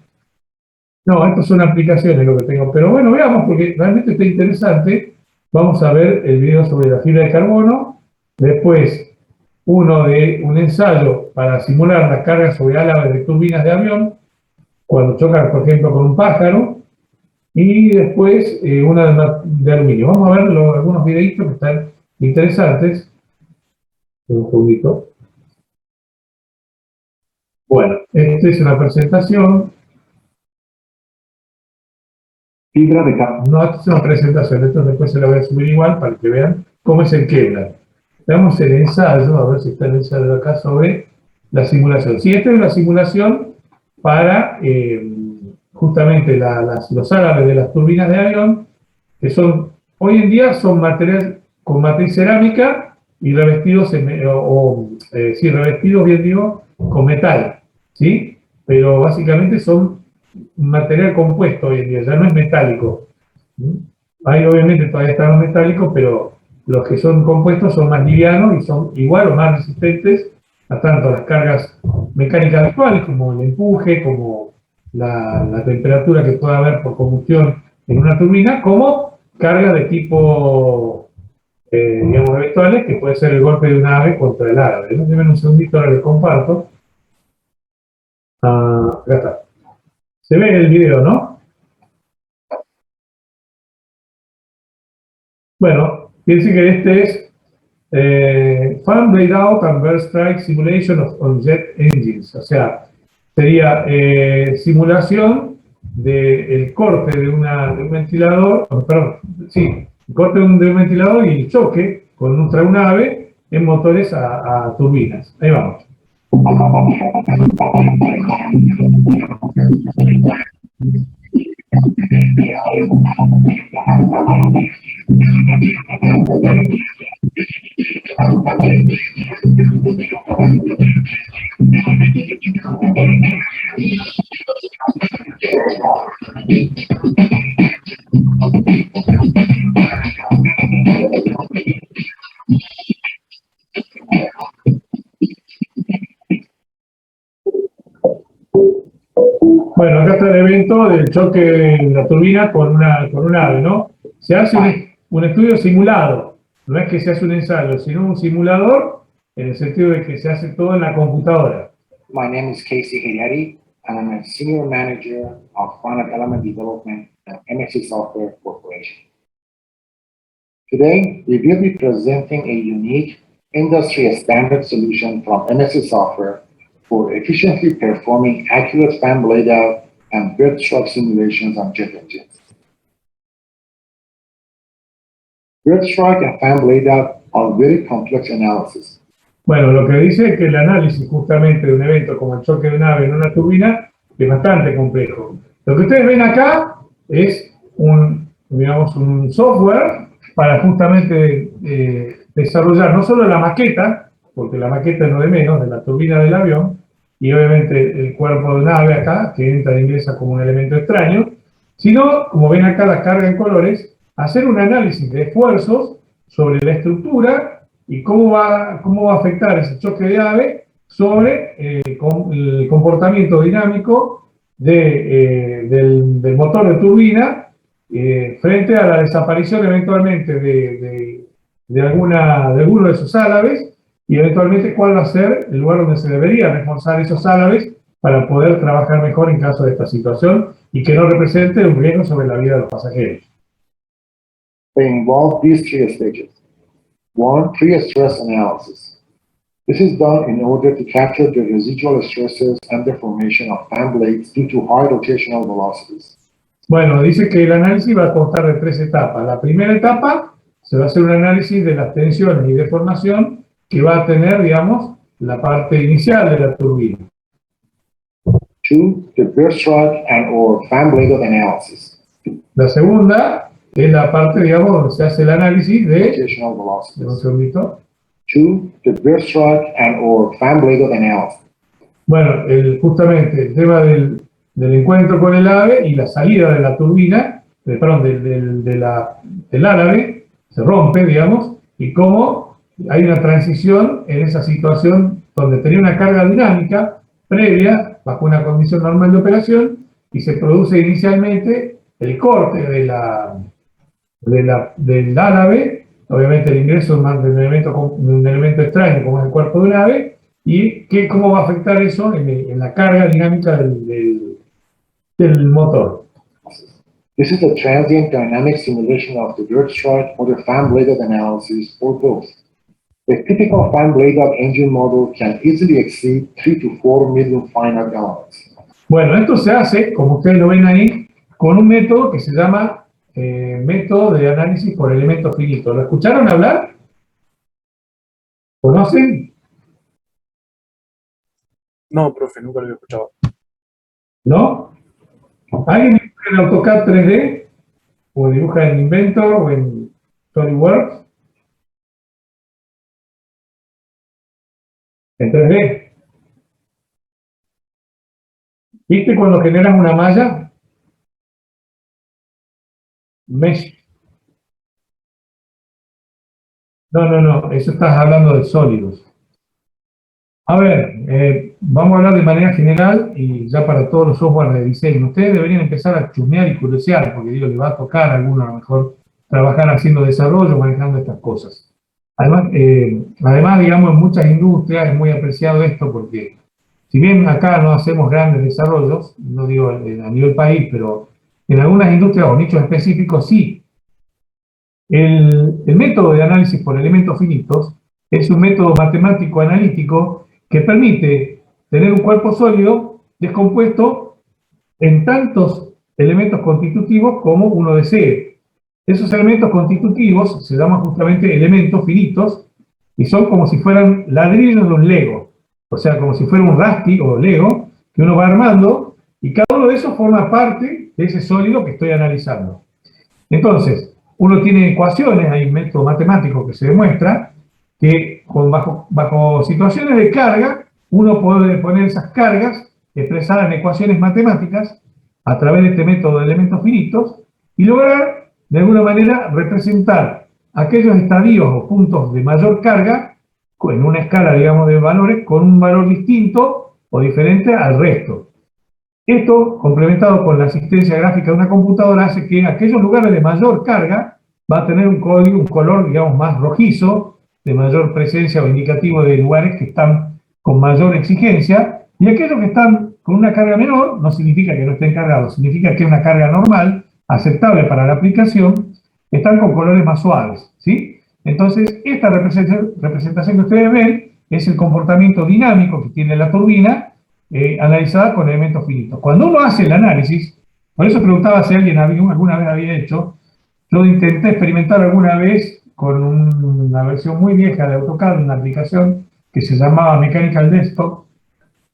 No, estas son aplicaciones lo que tengo, pero bueno, veamos, porque realmente está interesante. Vamos a ver el video sobre la fibra de carbono, después uno de un ensayo para simular las cargas sobre álabes de turbinas de avión, cuando chocan, por ejemplo, con un pájaro, y después una de aluminio. Vamos a ver algunos videitos que están interesantes. Un segundito. Bueno, esta es una presentación.
Fibra de carbono.
No, esta es una presentación, esto después se la voy a subir igual para que vean cómo es el Kevlar. Veamos el ensayo, a ver si está el ensayo acá sobre la simulación. Sí, esta es la simulación para justamente los álabes de las turbinas de avión, que son, hoy en día son materiales con matriz cerámica y revestidos, revestidos, bien digo, con metal, ¿sí? Pero básicamente son material compuesto hoy en día, ya no es metálico. Hay obviamente todavía están los metálicos, pero los que son compuestos son más livianos y son igual o más resistentes a tanto las cargas mecánicas actuales como el empuje, como la temperatura que pueda haber por combustión en una turbina, como cargas de tipo, digamos, eventuales, que puede ser el golpe de un ave contra el ave. Denme un segundito, ahora les comparto. Acá está. Se ve en el video, ¿no? Bueno, fíjense que este es Fan Blade Out and Burst Strike Simulation on Jet Engines. O sea, sería simulación del corte de un ventilador, perdón, sí, el corte de un ventilador y el choque contra un ave en motores a turbinas. Ahí vamos. Bueno, acá está el evento del choque de la turbina con un ave, ¿no? Se hace un estudio simulado, no es que se hace un ensayo, sino un simulador en el sentido de que se hace todo en la computadora.
My name is Casey Hiriari, and I'm a Senior Manager of Finite Element Development at MSC Software Corporation. Today, we will be presenting a unique industry standard solution from MSC Software for efficiently performing accurate fan blade out and bird stroke simulations on jet engines. Bird stroke and fan blade out are very complex analysis.
Bueno, lo que dice es que el análisis justamente de un evento como el choque de una nave en una turbina es bastante complejo. Lo que ustedes ven acá es digamos, un software para justamente desarrollar no solo la maqueta, porque la maqueta es lo de menos, de la turbina del avión, y obviamente el cuerpo de nave acá, que entra e ingresa como un elemento extraño, sino, como ven acá la carga en colores, hacer un análisis de esfuerzos sobre la estructura y cómo va a afectar ese choque de ave sobre el comportamiento dinámico del motor de turbina frente a la desaparición eventualmente de alguno de esos álabes y eventualmente cuál va a ser el lugar donde se debería reforzar esos álabes para poder trabajar mejor en caso de esta situación y que no represente un riesgo sobre la vida de los pasajeros.
They involve these three stages. One, pre-stress analysis. This is done in order to capture the residual stresses and deformation of fan blades due to high rotational velocities.
Bueno, dice que el análisis va a constar de 3 etapas. La primera etapa se va a hacer un análisis de las tensiones y deformación que va a tener, digamos, la parte inicial de la turbina.
Two, the bird stroke and or fan blade out analysis.
La segunda es la parte, digamos, donde se hace el análisis de...
Rotational velocities.
Un segundito.
Two, the bird stroke and or fan blade out analysis.
Bueno, justamente el tema del encuentro con el ave y la salida de la turbina, del árabe, se rompe, digamos, y cómo hay una transición en esa situación donde tenía una carga dinámica previa, bajo una condición normal de operación, y se produce inicialmente el corte del árabe, obviamente el ingreso de un elemento extraño como es el cuerpo de un ave, y cómo va a afectar eso en la carga dinámica del motor.
This is a transient dynamic simulation of the bird stroke or the fan blade out analysis or both. A typical fan blade out engine model can easily exceed 3 to 4 million finite elements.
Bueno, esto se hace, como ustedes lo ven ahí, con un método que se llama método de análisis por elementos finitos. ¿Lo escucharon hablar? ¿Conocen?
No, profe, nunca lo había escuchado.
¿No? ¿Alguien dibuja en AutoCAD 3D? ¿O dibuja en Inventor o en SolidWorks? En 3D. ¿Viste cuando generas una malla? Mesh. No, eso estás hablando de sólidos. A ver, vamos a hablar de manera general y ya para todos los software de diseño. Ustedes deberían empezar a chusmear y curiosear, porque digo, les va a tocar a alguno a lo mejor trabajar haciendo desarrollo, manejando estas cosas. Además, digamos, en muchas industrias es muy apreciado esto porque, si bien acá no hacemos grandes desarrollos, no digo a nivel país, pero en algunas industrias o nichos específicos sí. El método de análisis por elementos finitos es un método matemático analítico que permite tener un cuerpo sólido descompuesto en tantos elementos constitutivos como uno desee. Esos elementos constitutivos se llaman justamente elementos finitos y son como si fueran ladrillos de un Lego, o sea, como si fuera un Raspi o Lego que uno va armando y cada uno de esos forma parte de ese sólido que estoy analizando. Entonces, uno tiene ecuaciones, hay un método matemático que se demuestra que bajo situaciones de carga, uno puede poner esas cargas expresadas en ecuaciones matemáticas a través de este método de elementos finitos y lograr, de alguna manera, representar aquellos estadios o puntos de mayor carga en una escala, digamos, de valores con un valor distinto o diferente al resto. Esto, complementado con la asistencia gráfica de una computadora, hace que aquellos lugares de mayor carga va a tener un color, digamos, más rojizo, de mayor presencia o indicativo de lugares que están con mayor exigencia, y aquellos que están con una carga menor, no significa que no estén cargados, significa que es una carga normal, aceptable para la aplicación, están con colores más suaves, ¿sí? Entonces, esta representación que ustedes ven es el comportamiento dinámico que tiene la turbina analizada con elementos finitos. Cuando uno hace el análisis, por eso preguntaba si alguien alguna vez había hecho, yo intenté experimentar alguna vez con una versión muy vieja de AutoCAD, una aplicación que se llamaba Mechanical Desktop,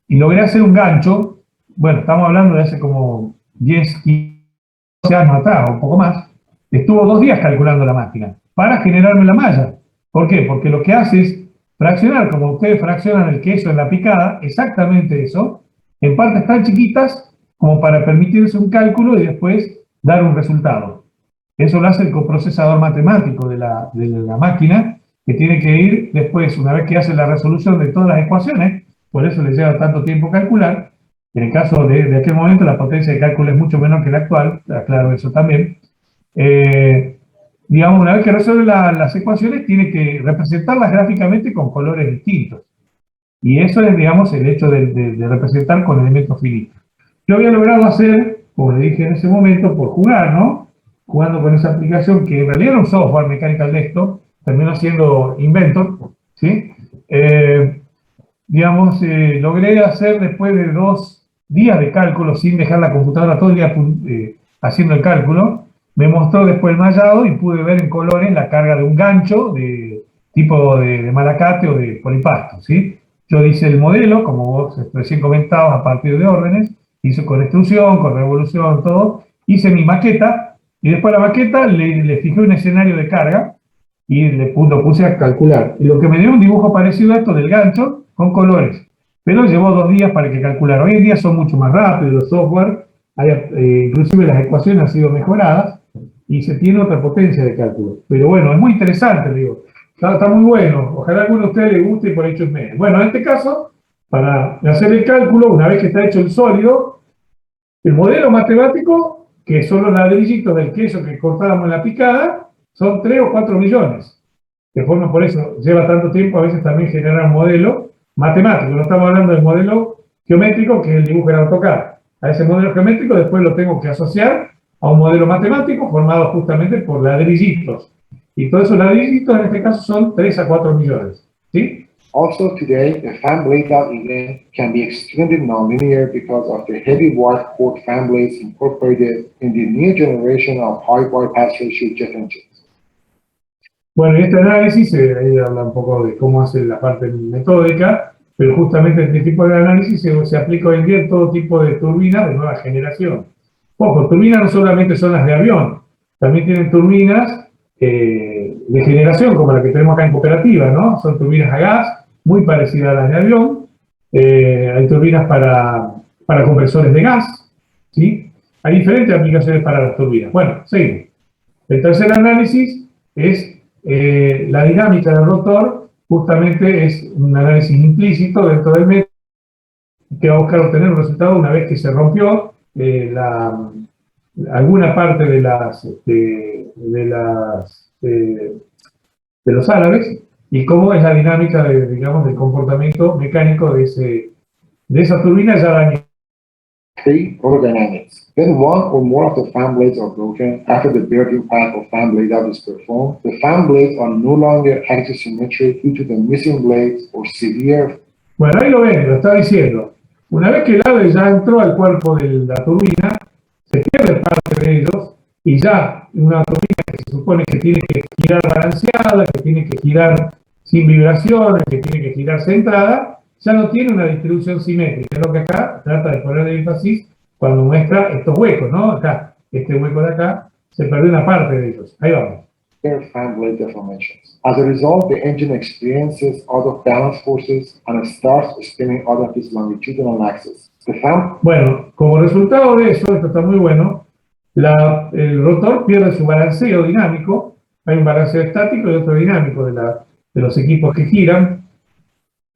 y logré hacer un gancho. Bueno, estamos hablando de hace como 10, 15 años atrás, o un poco más. Estuvo 2 días calculando la máquina para generarme la malla. ¿Por qué? Porque lo que hace es fraccionar, como ustedes fraccionan el queso en la picada, exactamente eso, en partes tan chiquitas como para permitirse un cálculo y después dar un resultado. Eso lo hace el coprocesador matemático de la máquina, que tiene que ir después, una vez que hace la resolución de todas las ecuaciones, por eso le lleva tanto tiempo calcular. En el caso de aquel momento, la potencia de cálculo es mucho menor que la actual, aclaro eso también. Digamos, una vez que resuelve las ecuaciones, tiene que representarlas gráficamente con colores distintos. Y eso es, digamos, el hecho de representar con elementos finitos. Yo había logrado hacer, como le dije en ese momento, por jugar, ¿no? Jugando con esa aplicación que en realidad era un software Mechanical Desktop, terminó siendo Inventor, ¿sí? Digamos, logré hacer después de 2 días de cálculo sin dejar la computadora todo el día haciendo el cálculo, me mostró después el mallado y pude ver en colores la carga de un gancho de tipo de malacate o de polipasto, ¿sí? Yo hice el modelo, como vos recién comentabas, a partir de órdenes, hice con extrusión, con revolución, todo, hice mi maqueta y después a la maqueta le fijé un escenario de carga y lo puse a calcular. Y lo que me dio un dibujo parecido a esto del gancho con colores. Pero llevó 2 días para que calculara. Hoy en día son mucho más rápidos los software, inclusive las ecuaciones han sido mejoradas y se tiene otra potencia de cálculo. Pero bueno, es muy interesante, digo. Está muy bueno. Ojalá a alguno de ustedes le guste y por hecho es medio. Bueno, en este caso, para hacer el cálculo, una vez que está hecho el sólido, el modelo matemático, que son los ladrillitos del queso que cortábamos en la picada, son 3 o 4 millones. De forma, por eso lleva tanto tiempo a veces también generar un modelo matemático. No estamos hablando del modelo geométrico, que es el dibujo en AutoCAD. A ese modelo geométrico después lo tengo que asociar a un modelo matemático formado justamente por ladrillitos. Y todos esos ladrillitos en este caso son 3 a 4 millones. ¿Sí?
Also today, the fan blade out event can be extremely nonlinear because of the heavy wide core fan blades incorporated in the new generation of high bypass ratio jet engines.
Bueno, y este análisis, ahí habla un poco de cómo hace la parte metódica, pero justamente este tipo de análisis se aplica hoy en día en todo tipo de turbinas de nueva generación. Ojo, turbinas no solamente son las de avión, también tienen turbinas de generación, como la que tenemos acá en cooperativa, ¿no? Son turbinas a gas, muy parecidas a las de avión. Hay turbinas para compresores de gas, ¿sí? Hay diferentes aplicaciones para las turbinas. Bueno, seguimos. El tercer análisis es la dinámica del rotor, justamente es un análisis implícito dentro del método que va a buscar obtener un resultado una vez que se rompió alguna parte de los álabes y cómo es la dinámica digamos, del comportamiento mecánico de esa turbina ya dañada.
3. Rotordynamics. When one or more of the fan blades are broken after the bearing path of fan blade out is performed, the fan blades are no longer axisymmetric due to the missing blades or severe.
Bueno, ahí lo ven, lo está diciendo. Una vez que el ave ya entró al cuerpo de la turbina, se pierde parte de ellos y ya una turbina que se supone que tiene que girar balanceada, que tiene que girar sin vibraciones, que tiene que girar centrada, ya no tiene una distribución simétrica. Es lo que acá trata de poner el énfasis cuando muestra estos huecos, ¿no? Acá, este hueco de acá, se perdió una parte de ellos. Ahí vamos.
Fan blade deformations. As a result, the engine experiences out of balance forces and starts spinning out of its longitudinal axis.
Bueno, como resultado de eso, esto está muy bueno, el rotor pierde su balanceo dinámico. Hay un balanceo estático y otro dinámico de los equipos que giran.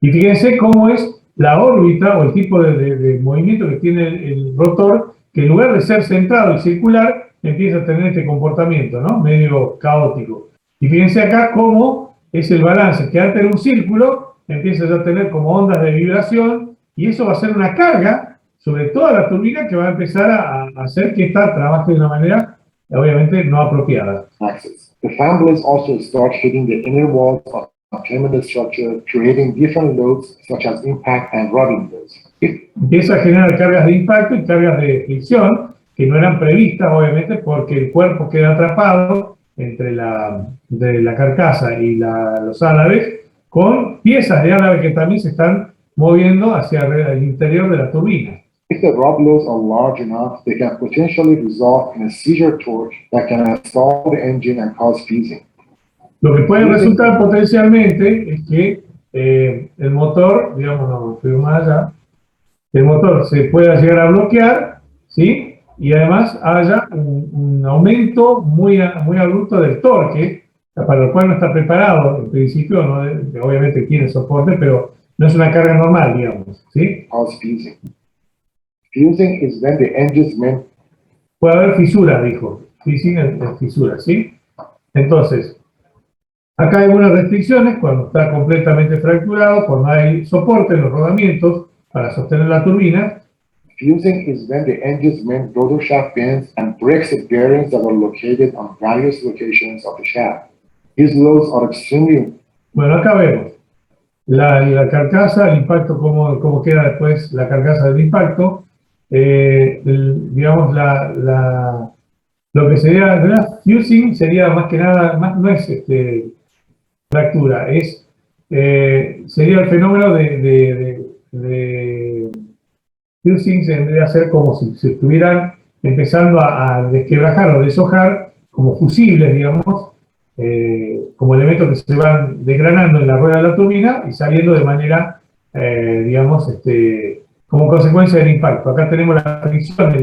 Y fíjense cómo es la órbita o el tipo de movimiento que tiene el rotor, que en lugar de ser centrado y circular, empieza a tener este comportamiento, ¿no? Medio caótico. Y fíjense acá cómo es el balance, que al tener un círculo, empieza ya a tener como ondas de vibración, y eso va a ser una carga sobre toda la turbina que va a empezar a hacer que esta trabaje de una manera, obviamente, no apropiada.
The fan blades also start hitting the inner walls of the structure, creating different loads such as impact and rubbing loads.
Empieza a generar cargas de impacto y cargas de fricción que no eran previstas, obviamente, porque el cuerpo queda atrapado entre de la carcasa y los álabes, con piezas de álabe que también se están moviendo hacia el interior de la turbina.
If the rub loads are large enough, they can potentially result in a seizure torque that can stall the engine and cause fusing.
Lo que puede resultar potencialmente es que el motor, digamos, no fui más allá, el motor se pueda llegar a bloquear, ¿sí? Y además haya un aumento muy abrupto del torque, para el cual no está preparado en principio, ¿no? Obviamente tiene soporte, pero no es una carga normal, digamos, ¿sí?
Cause fusing. Fusing is when the engine's meant.
Puede haber fisuras, dijo. Fusing es fisura, ¿sí? Entonces, acá hay algunas restricciones cuando está completamente fracturado, cuando hay soporte en los rodamientos para sostener la turbina.
Fusing is when the engine's main rotor shaft bends and breaks the bearings that are located on various locations of the shaft. These loads are extremely.
Bueno, acá vemos la carcasa, el impacto, cómo queda después la carcasa del impacto. Digamos, lo que sería, ¿verdad? Fusing sería más que nada, no es fractura, sería el fenómeno de fusing, se vendría a ser como si se estuvieran empezando a desquebrajar o deshojar como fusibles, digamos, como elementos que se van desgranando en la rueda de la turbina y saliendo de manera, digamos, como consecuencia del impacto. Acá tenemos la fricción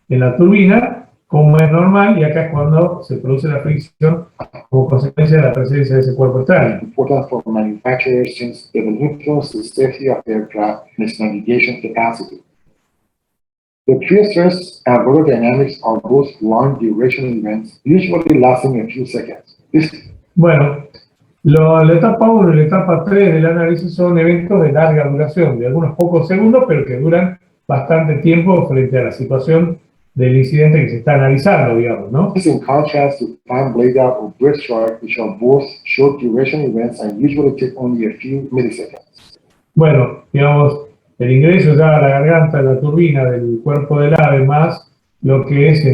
en la turbina, como es normal, y acá es cuando se produce la fricción como consecuencia de la presencia de ese cuerpo extraño.
Important for manufacturers since it will influence the safety of the aircraft and its navigation capacity. The pre-stress and rotor dynamics are both long-duration events, usually lasting a few seconds.
Bueno, la etapa 1 y la etapa 3 del análisis son eventos de larga duración, de algunos pocos segundos, pero que duran bastante tiempo frente a la situación del incidente que se está analizando, digamos, ¿no?
This is in contrast to fan blade out or bridge strike, which are both short duration events and usually take only a few milliseconds.
Bueno, digamos, el ingreso ya a la garganta de la turbina del cuerpo del ave más lo que es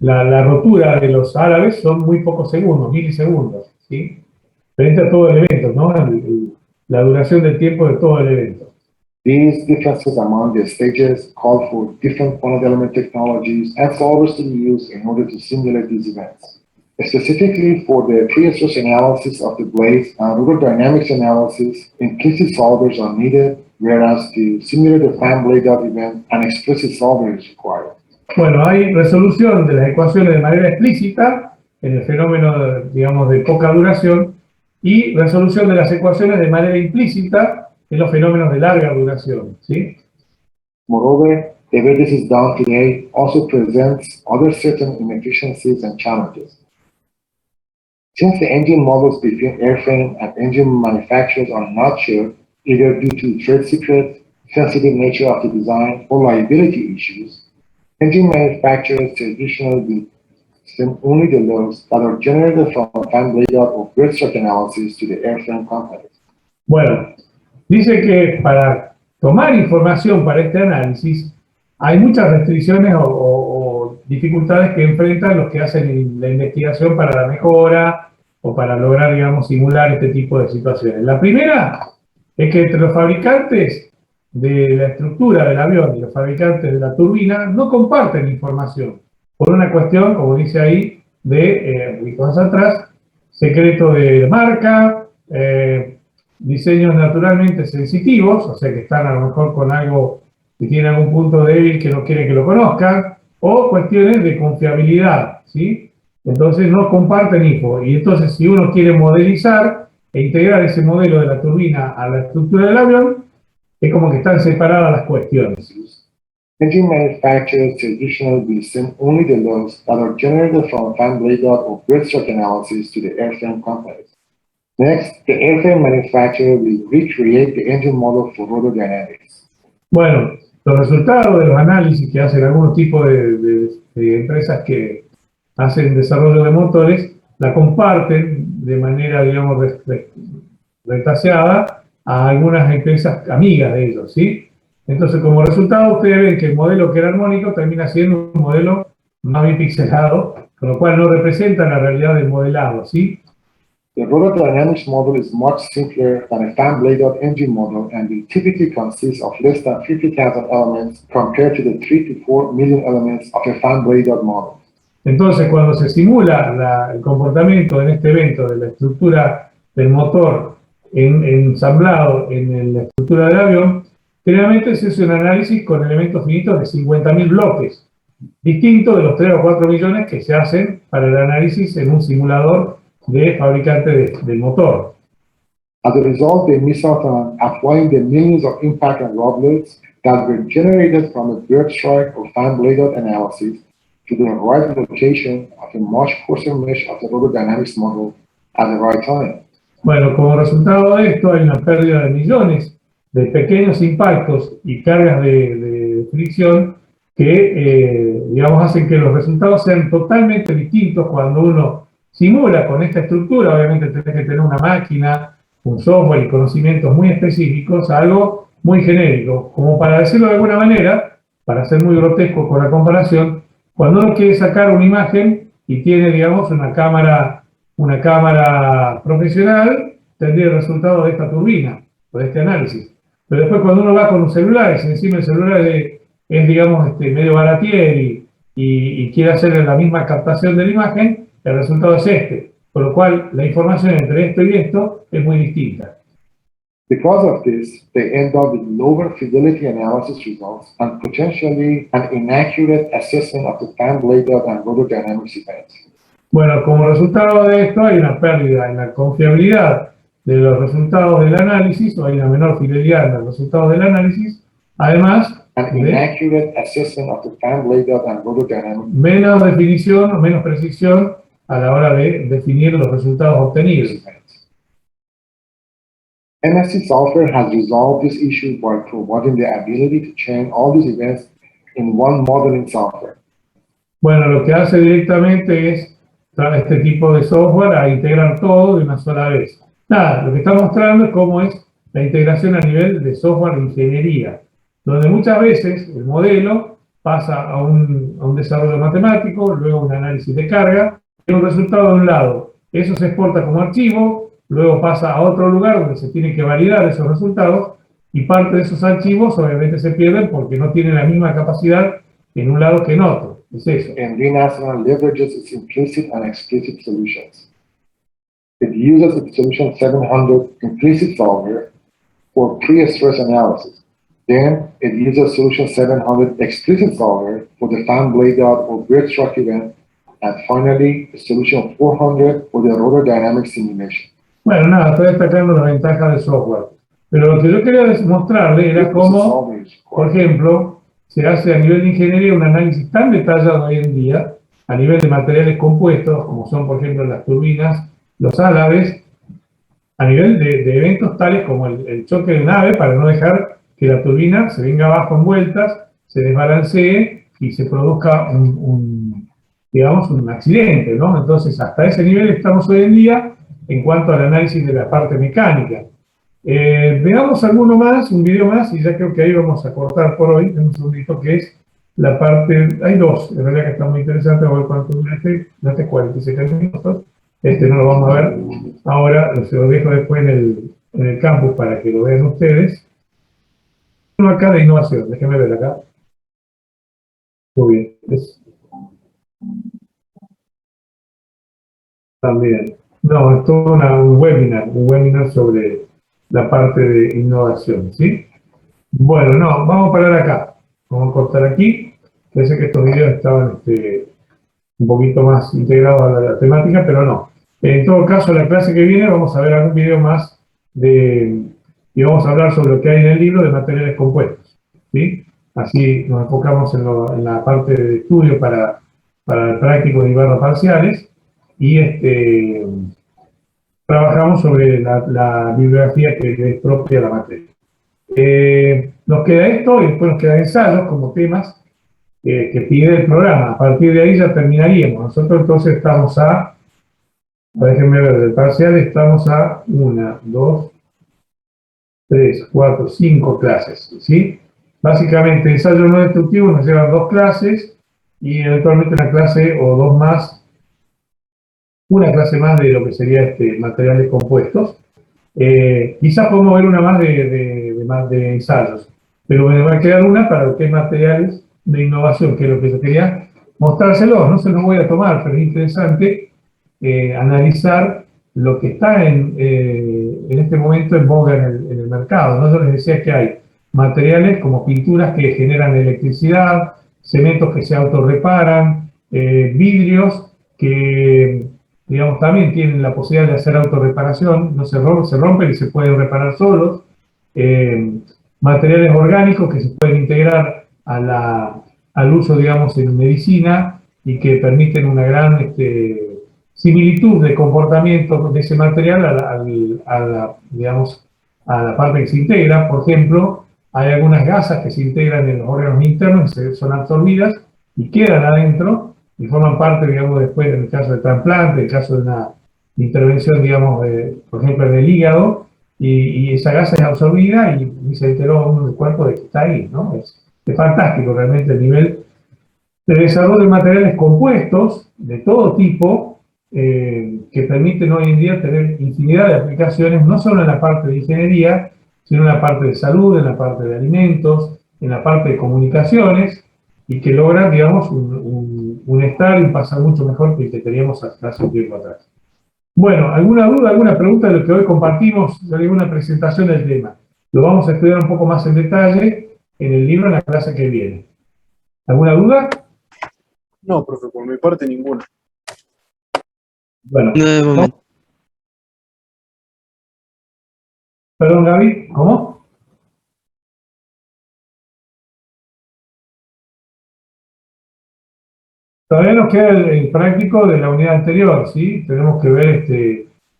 la rotura de los álabes son muy pocos segundos, milisegundos, ¿sí? Frente a todo el evento, ¿no? La duración del tiempo de todo el evento.
These differences among the stages call for different point element technologies and solvers to be used in order to simulate these events. Specifically for the pre-stress analysis of the blades and rotor dynamics analysis, implicit solvers are needed, whereas to simulate the fan blade out event, an explicit solver is required.
Bueno, hay resolución de las ecuaciones de manera explícita en el fenómeno, digamos, de poca duración y resolución de las ecuaciones de manera implícita en los fenómenos de larga duración, ¿sí?
Moreover, the way this is done today also presents other certain inefficiencies and challenges. Since the engine models between airframe and engine manufacturers are not shared, either due to trade secret, sensitive nature of the design, or liability issues, engine manufacturers traditionally send only the loads that are generated from fan blade out or bridge strike analysis to the airframe companies.
Bueno, dice que para tomar información para este análisis hay muchas restricciones o dificultades que enfrentan los que hacen la investigación para la mejora o para lograr, digamos, simular este tipo de situaciones. La primera es que entre los fabricantes de la estructura del avión y los fabricantes de la turbina no comparten información por una cuestión, como dice ahí, de cosas atrás, secreto de marca, diseños naturalmente sensitivos, o sea que están a lo mejor con algo que tiene algún punto débil que no quieren que lo conozcan, o cuestiones de confiabilidad, ¿sí? Entonces no comparten info, y entonces si uno quiere modelizar e integrar ese modelo de la turbina a la estructura del avión, es como que están separadas las cuestiones.
Engine manufacturers traditionally will send only the loads that are generated from fan blade out or bridge strike analysis to the airframe companies. Next, the airframe manufacturer will recreate the engine model for rotor dynamics.
Bueno, los resultados de los análisis que hacen algunos tipos de empresas que hacen desarrollo de motores, la comparten de manera, digamos, retaseada a algunas empresas amigas de ellos, ¿sí? Entonces, como resultado, ustedes ven que el modelo que era armónico termina siendo un modelo más bien pixelado, con lo cual no representa la realidad del modelado, ¿sí?
The rotor dynamics model is much simpler than a fan blade-out engine model and will typically consist of less than 50,000 elements compared to the 3 to 4 million elements of a fan blade-out model.
Entonces, cuando se simula el comportamiento en este evento de la estructura del motor ensamblado en la estructura del avión, generalmente se hace un análisis con elementos finitos de 50.000 bloques, distinto de los 3 o 4 millones que se hacen para el análisis en un simulador de fabricante del motor.
As a result, they miss out on applying the millions of impact and roblets that were generated from a bird strike or fan blade-out analysis to the right location of a much coarser mesh of the rotor dynamics model at the right time.
Bueno, como resultado de esto hay una pérdida de millones de pequeños impactos y cargas de fricción que, digamos, hacen que los resultados sean totalmente distintos cuando uno simula con esta estructura. Obviamente tenés que tener una máquina, un software y conocimientos muy específicos, a algo muy genérico. Como para decirlo de alguna manera, para ser muy grotesco con la comparación, cuando uno quiere sacar una imagen y tiene, digamos, una cámara profesional, tendría el resultado de esta turbina, o de este análisis. Pero después cuando uno va con un celular, y si encima el celular es digamos, medio baratier y quiere hacer la misma captación de la imagen, el resultado es este. Por lo cual, la información entre esto y esto es muy distinta.
Because of this, they end up with lower fidelity analysis results and potentially an inaccurate assessment of the fan blade-out and rotor dynamics events.
Bueno, como resultado de esto hay una pérdida en la confiabilidad de los resultados del análisis, o hay una menor fidelidad en los resultados del análisis, además
An inaccurate assessment of the fan blade-out and rotor dynamics.
Menos definición o menos precisión a la hora de definir los resultados obtenidos.
MSC software has resolved this issue by providing the ability to chain all these events in one modeling software.
Bueno, lo que hace directamente es este tipo de software a integrar todo de una sola vez. Nada, lo que está mostrando es cómo es la integración a nivel de software de ingeniería, donde muchas veces el modelo pasa a un desarrollo matemático, luego un análisis de carga, y un resultado de un lado. Eso se exporta como archivo, luego pasa a otro lugar donde se tienen que validar esos resultados, y parte de esos archivos obviamente se pierden porque no tienen la misma capacidad en un lado que en otro. Es eso.
And National leverages its implicit and explicit solutions. It uses its Solution 700 implicit solver for pre-stress analysis. Then it uses Solution 700 explicit solver for the fan blade-out or bird strike event. And finally, the Solution 400 for the rotor dynamics simulation.
Bueno, nada, estoy destacando las ventajas del software. Pero lo que yo quería mostrarle era cómo, por ejemplo, se hace a nivel de ingeniería un análisis tan detallado hoy en día, a nivel de materiales compuestos, como son, por ejemplo, las turbinas, los álabes, a nivel de eventos tales como el choque de un ave, para no dejar que la turbina se venga abajo en vueltas, se desbalancee y se produzca digamos, un accidente, ¿no? Entonces, hasta ese nivel estamos hoy en día en cuanto al análisis de la parte mecánica. Veamos alguno más, un video más, y ya creo que ahí vamos a cortar por hoy, en un segundito, que es la parte, hay dos, en realidad que está muy interesante, a ver cuánto dura este 47 minutos, no lo vamos a ver ahora, se lo dejo después en el campus para que lo vean ustedes. Uno acá de innovación, déjenme ver acá. Muy bien, también. No, es todo un webinar sobre la parte de innovación, ¿sí? Bueno, no, vamos a parar acá. Vamos a cortar aquí. Parece que estos videos estaban un poquito más integrados a la temática, pero no. En todo caso, la clase que viene vamos a ver algún video más y vamos a hablar sobre lo que hay en el libro de materiales compuestos, ¿sí? Así nos enfocamos en la parte de estudio para el práctico de barras parciales y trabajamos sobre la bibliografía que es propia de la materia. Nos queda esto y después nos quedan ensayos como temas que pide el programa. A partir de ahí ya terminaríamos. Nosotros entonces estamos déjenme ver, del parcial estamos a 1, 2, 3, 4, 5 clases, ¿sí? Básicamente, ensayo no destructivo nos llevan 2 clases y eventualmente una clase o 2 más, una clase más de lo que sería materiales compuestos. Quizás podemos ver una más de ensayos, pero me va a quedar una para lo que es materiales de innovación, que es lo que yo quería mostrárselo. No se lo voy a tomar, pero es interesante analizar lo que está en este momento en boga en el mercado, ¿no? Yo les decía que hay materiales como pinturas que generan electricidad, cementos que se autorreparan, vidrios que, digamos, también tienen la posibilidad de hacer autorreparación, no se rompen y se pueden reparar solos, materiales orgánicos que se pueden integrar al uso, digamos, en medicina y que permiten una gran similitud de comportamiento de ese material digamos, a la parte que se integra. Por ejemplo, hay algunas gasas que se integran en los órganos internos, que son absorbidas y quedan adentro y forman parte, digamos, después en el caso de trasplante, en el caso de una intervención, digamos, por ejemplo, en el hígado, y esa gasa es absorbida y se enteró a uno del cuerpo de que está ahí, ¿no? Es fantástico realmente el nivel de desarrollo de materiales compuestos de todo tipo que permiten hoy en día tener infinidad de aplicaciones, no solo en la parte de ingeniería, sino en la parte de salud, en la parte de alimentos, en la parte de comunicaciones, y que logran, digamos, un estar y un pasar mucho mejor que el que teníamos hace un tiempo atrás. Bueno, ¿alguna duda, alguna pregunta de lo que hoy compartimos, de alguna presentación del tema? Lo vamos a estudiar un poco más en detalle en el libro en la clase que viene. ¿Alguna duda?
No, profe, por mi parte ninguna.
Bueno.
No de momento.
Perdón, Gaby, ¿cómo? Todavía nos queda el práctico de la unidad anterior, ¿sí? Tenemos que ver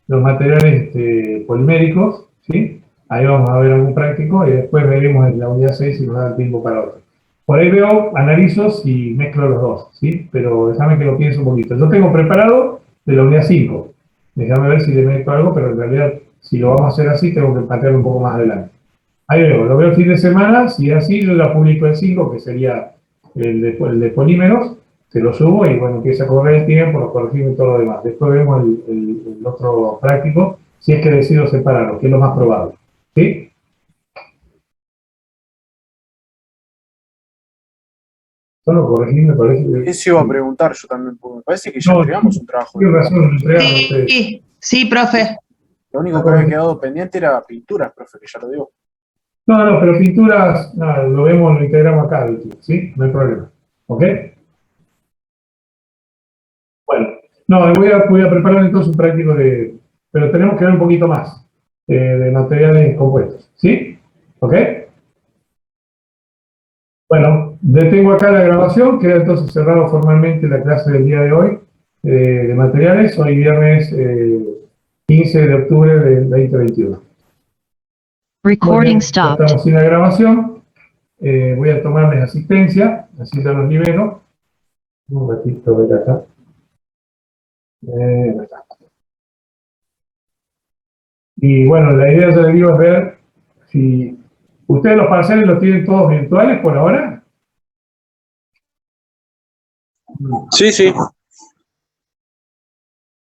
los materiales poliméricos, ¿sí? Ahí vamos a ver algún práctico y después veremos en la unidad 6 si nos da el tiempo para otro. Por ahí analizo y mezclo los dos, ¿sí? Pero déjame que lo piense un poquito. Yo tengo preparado de la unidad 5. Déjame ver si le meto algo, pero en realidad, si lo vamos a hacer así, tengo que patear un poco más adelante. Ahí veo, lo veo el fin de semana. Si es así, yo la publico el 5, que sería el de polímeros. Se lo subo y bueno, empieza a correr el tiempo, lo corregimos y todo lo demás. Después vemos el otro práctico, si es que decido separarlo, que es lo más probable. ¿Sí? Solo corregir, me parece que...
Eso iba a preguntar yo también, porque me parece que ya
No,
entregamos un trabajo.
Tienes razón, lo entregaron ustedes.
Sí, sí, profe.
Lo único que había quedado pendiente era pinturas, profe, que ya lo dio.
No, pero pinturas, nada, lo vemos, lo integramos acá, ¿sí? No hay problema. ¿Ok? Bueno, no, voy a preparar entonces un práctico pero tenemos que ver un poquito más de materiales compuestos, ¿sí? ¿Ok? Bueno, detengo acá la grabación, queda entonces cerrado formalmente la clase del día de hoy de materiales, hoy viernes 15 de octubre del 2021.
Recording
Ya
stopped.
estamos sin la grabación, voy a tomarles asistencia, así ya los libero. Un ratito, ver acá. Acá. Y bueno, la idea, ya les digo, es ver si ustedes los parciales los tienen todos virtuales por ahora.
Sí, sí.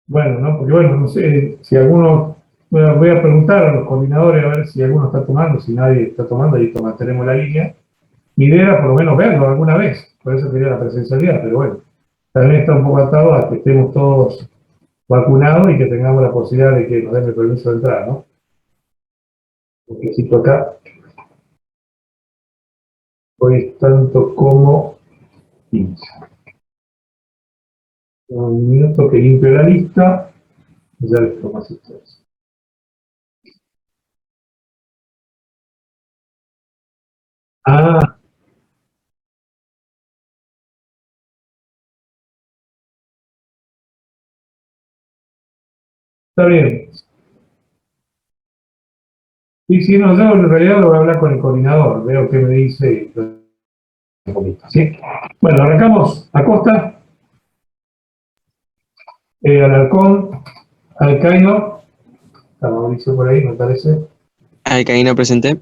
Bueno, ¿no? Porque bueno, no sé si alguno, bueno, voy a preguntar a los coordinadores a ver si alguno está tomando, si nadie está tomando, ahí mantenemos la línea. Mi idea era por lo menos verlo alguna vez, por eso quería la presencialidad, pero bueno, también está un poco atado a que estemos todos vacunados y que tengamos la posibilidad de que nos den el permiso de entrar, ¿no? Porque cito acá, hoy es tanto como 15. Un minuto que limpio la lista, y ya les tomo asistencia. Ah, está bien. Sí, sí, no, yo en realidad lo voy a hablar con el coordinador, veo qué me dice, un poquito, ¿sí? Bueno, arrancamos. Acosta, Alarcón, Alcaino, está Mauricio por ahí, me parece.
Alcaíno presente.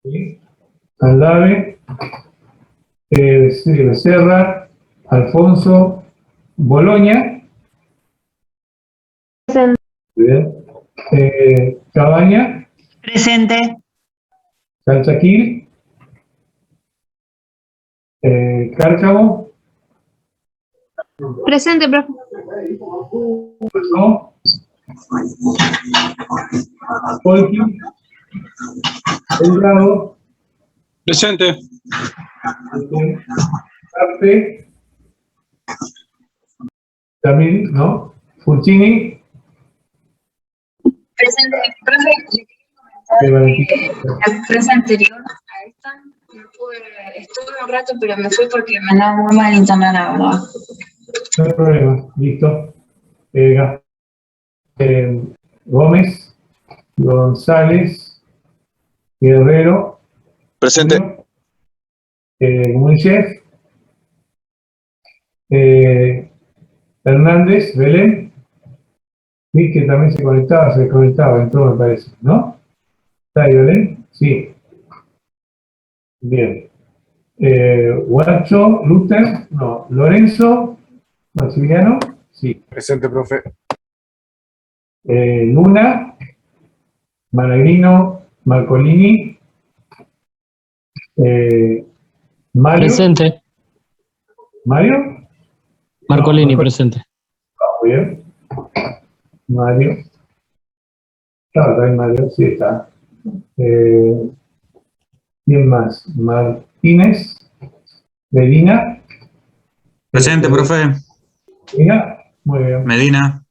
¿Sí? Aldave, Becerra, Alfonso, Boloña. Muy bien. Cabaña,
Presente.
Salchaquil, Cárcamo,
Presente, profe.
¿no? Polki, Delgado,
Presente.
Arte, también, ¿no? Fulcini,
Presente, profe. La empresa anterior a esta, estuve un rato, pero me fui porque me andaba muy mal internet, la verdad.
no hay problema, listo. Gómez, González, Guerrero,
Presente.
Munchef, Hernández, Belén, vi que también se conectaba, entró, me parece, ¿no? ¿Está ahí Belén? Sí. Bien. Guacho, Luther, no. Lorenzo, Maximiliano, sí.
Presente, profe.
Luna, Malagrino, Marcolini, Mario.
Presente.
¿Mario?
Marcolini, presente.
Muy bien. Mario. Claro, también Mario, sí está. ¿Quién más? Martínez, Medina.
Presente, profe.
Medina, muy bien.
Medina.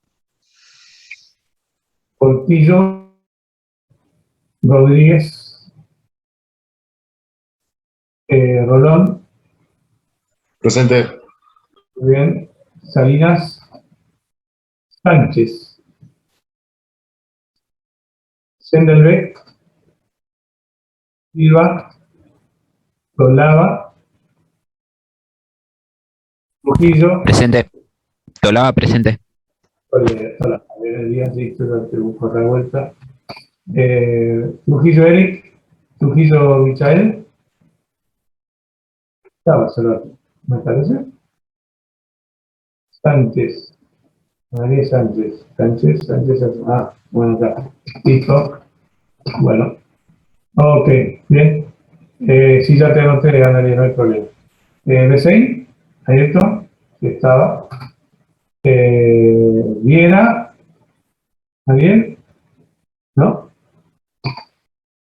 Portillo, Rodríguez, Rolón.
Presente.
Muy bien. Salinas, Sánchez, Sendelbeck, Silva, Tolava, Trujillo.
Presente. Tolaba, presente.
Hola, Díaz, listo, te busco la vuelta. Trujillo Eric, Trujillo Michael. Estaba solo, me parece. Sánchez, María Sánchez, bueno, acá. Listo. Bueno. Ok, bien. Si ya te anoté, Analia, no hay problema. Besein, ahí está, que estaba. Viera, ¿alguien? ¿No?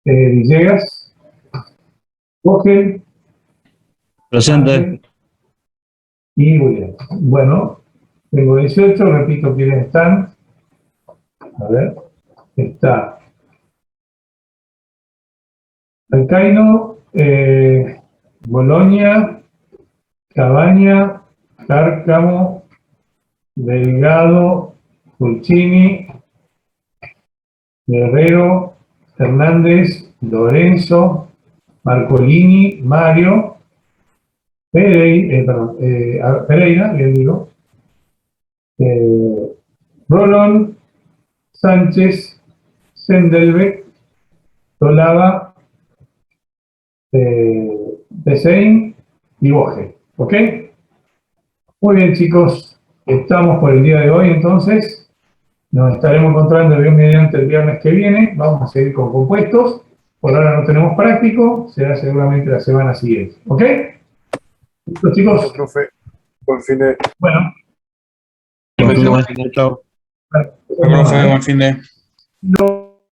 Villegas, Vogel,
Presente.
y William. Bueno, tengo 18, repito quiénes están. A ver, está Alcaino, Boloña, Cabaña, Cárcamo, Delgado, Fulcini, Guerrero, Hernández, Lorenzo, Marcolini, Mario, Pereira, bien digo, Rolón, Sánchez, Sendelbeck, Tolava, Besein y Boje. ¿Ok? Muy bien, chicos. Estamos por el día de hoy, entonces. Nos estaremos encontrando bien mediante el viernes que viene. Vamos a seguir con compuestos. Por ahora no tenemos práctico. Será seguramente la semana siguiente. ¿Ok? ¿Listo, chicos?
Profe. Buen fin de...
Bueno.
Buen fin de. Chao.
Profe, buen fin de.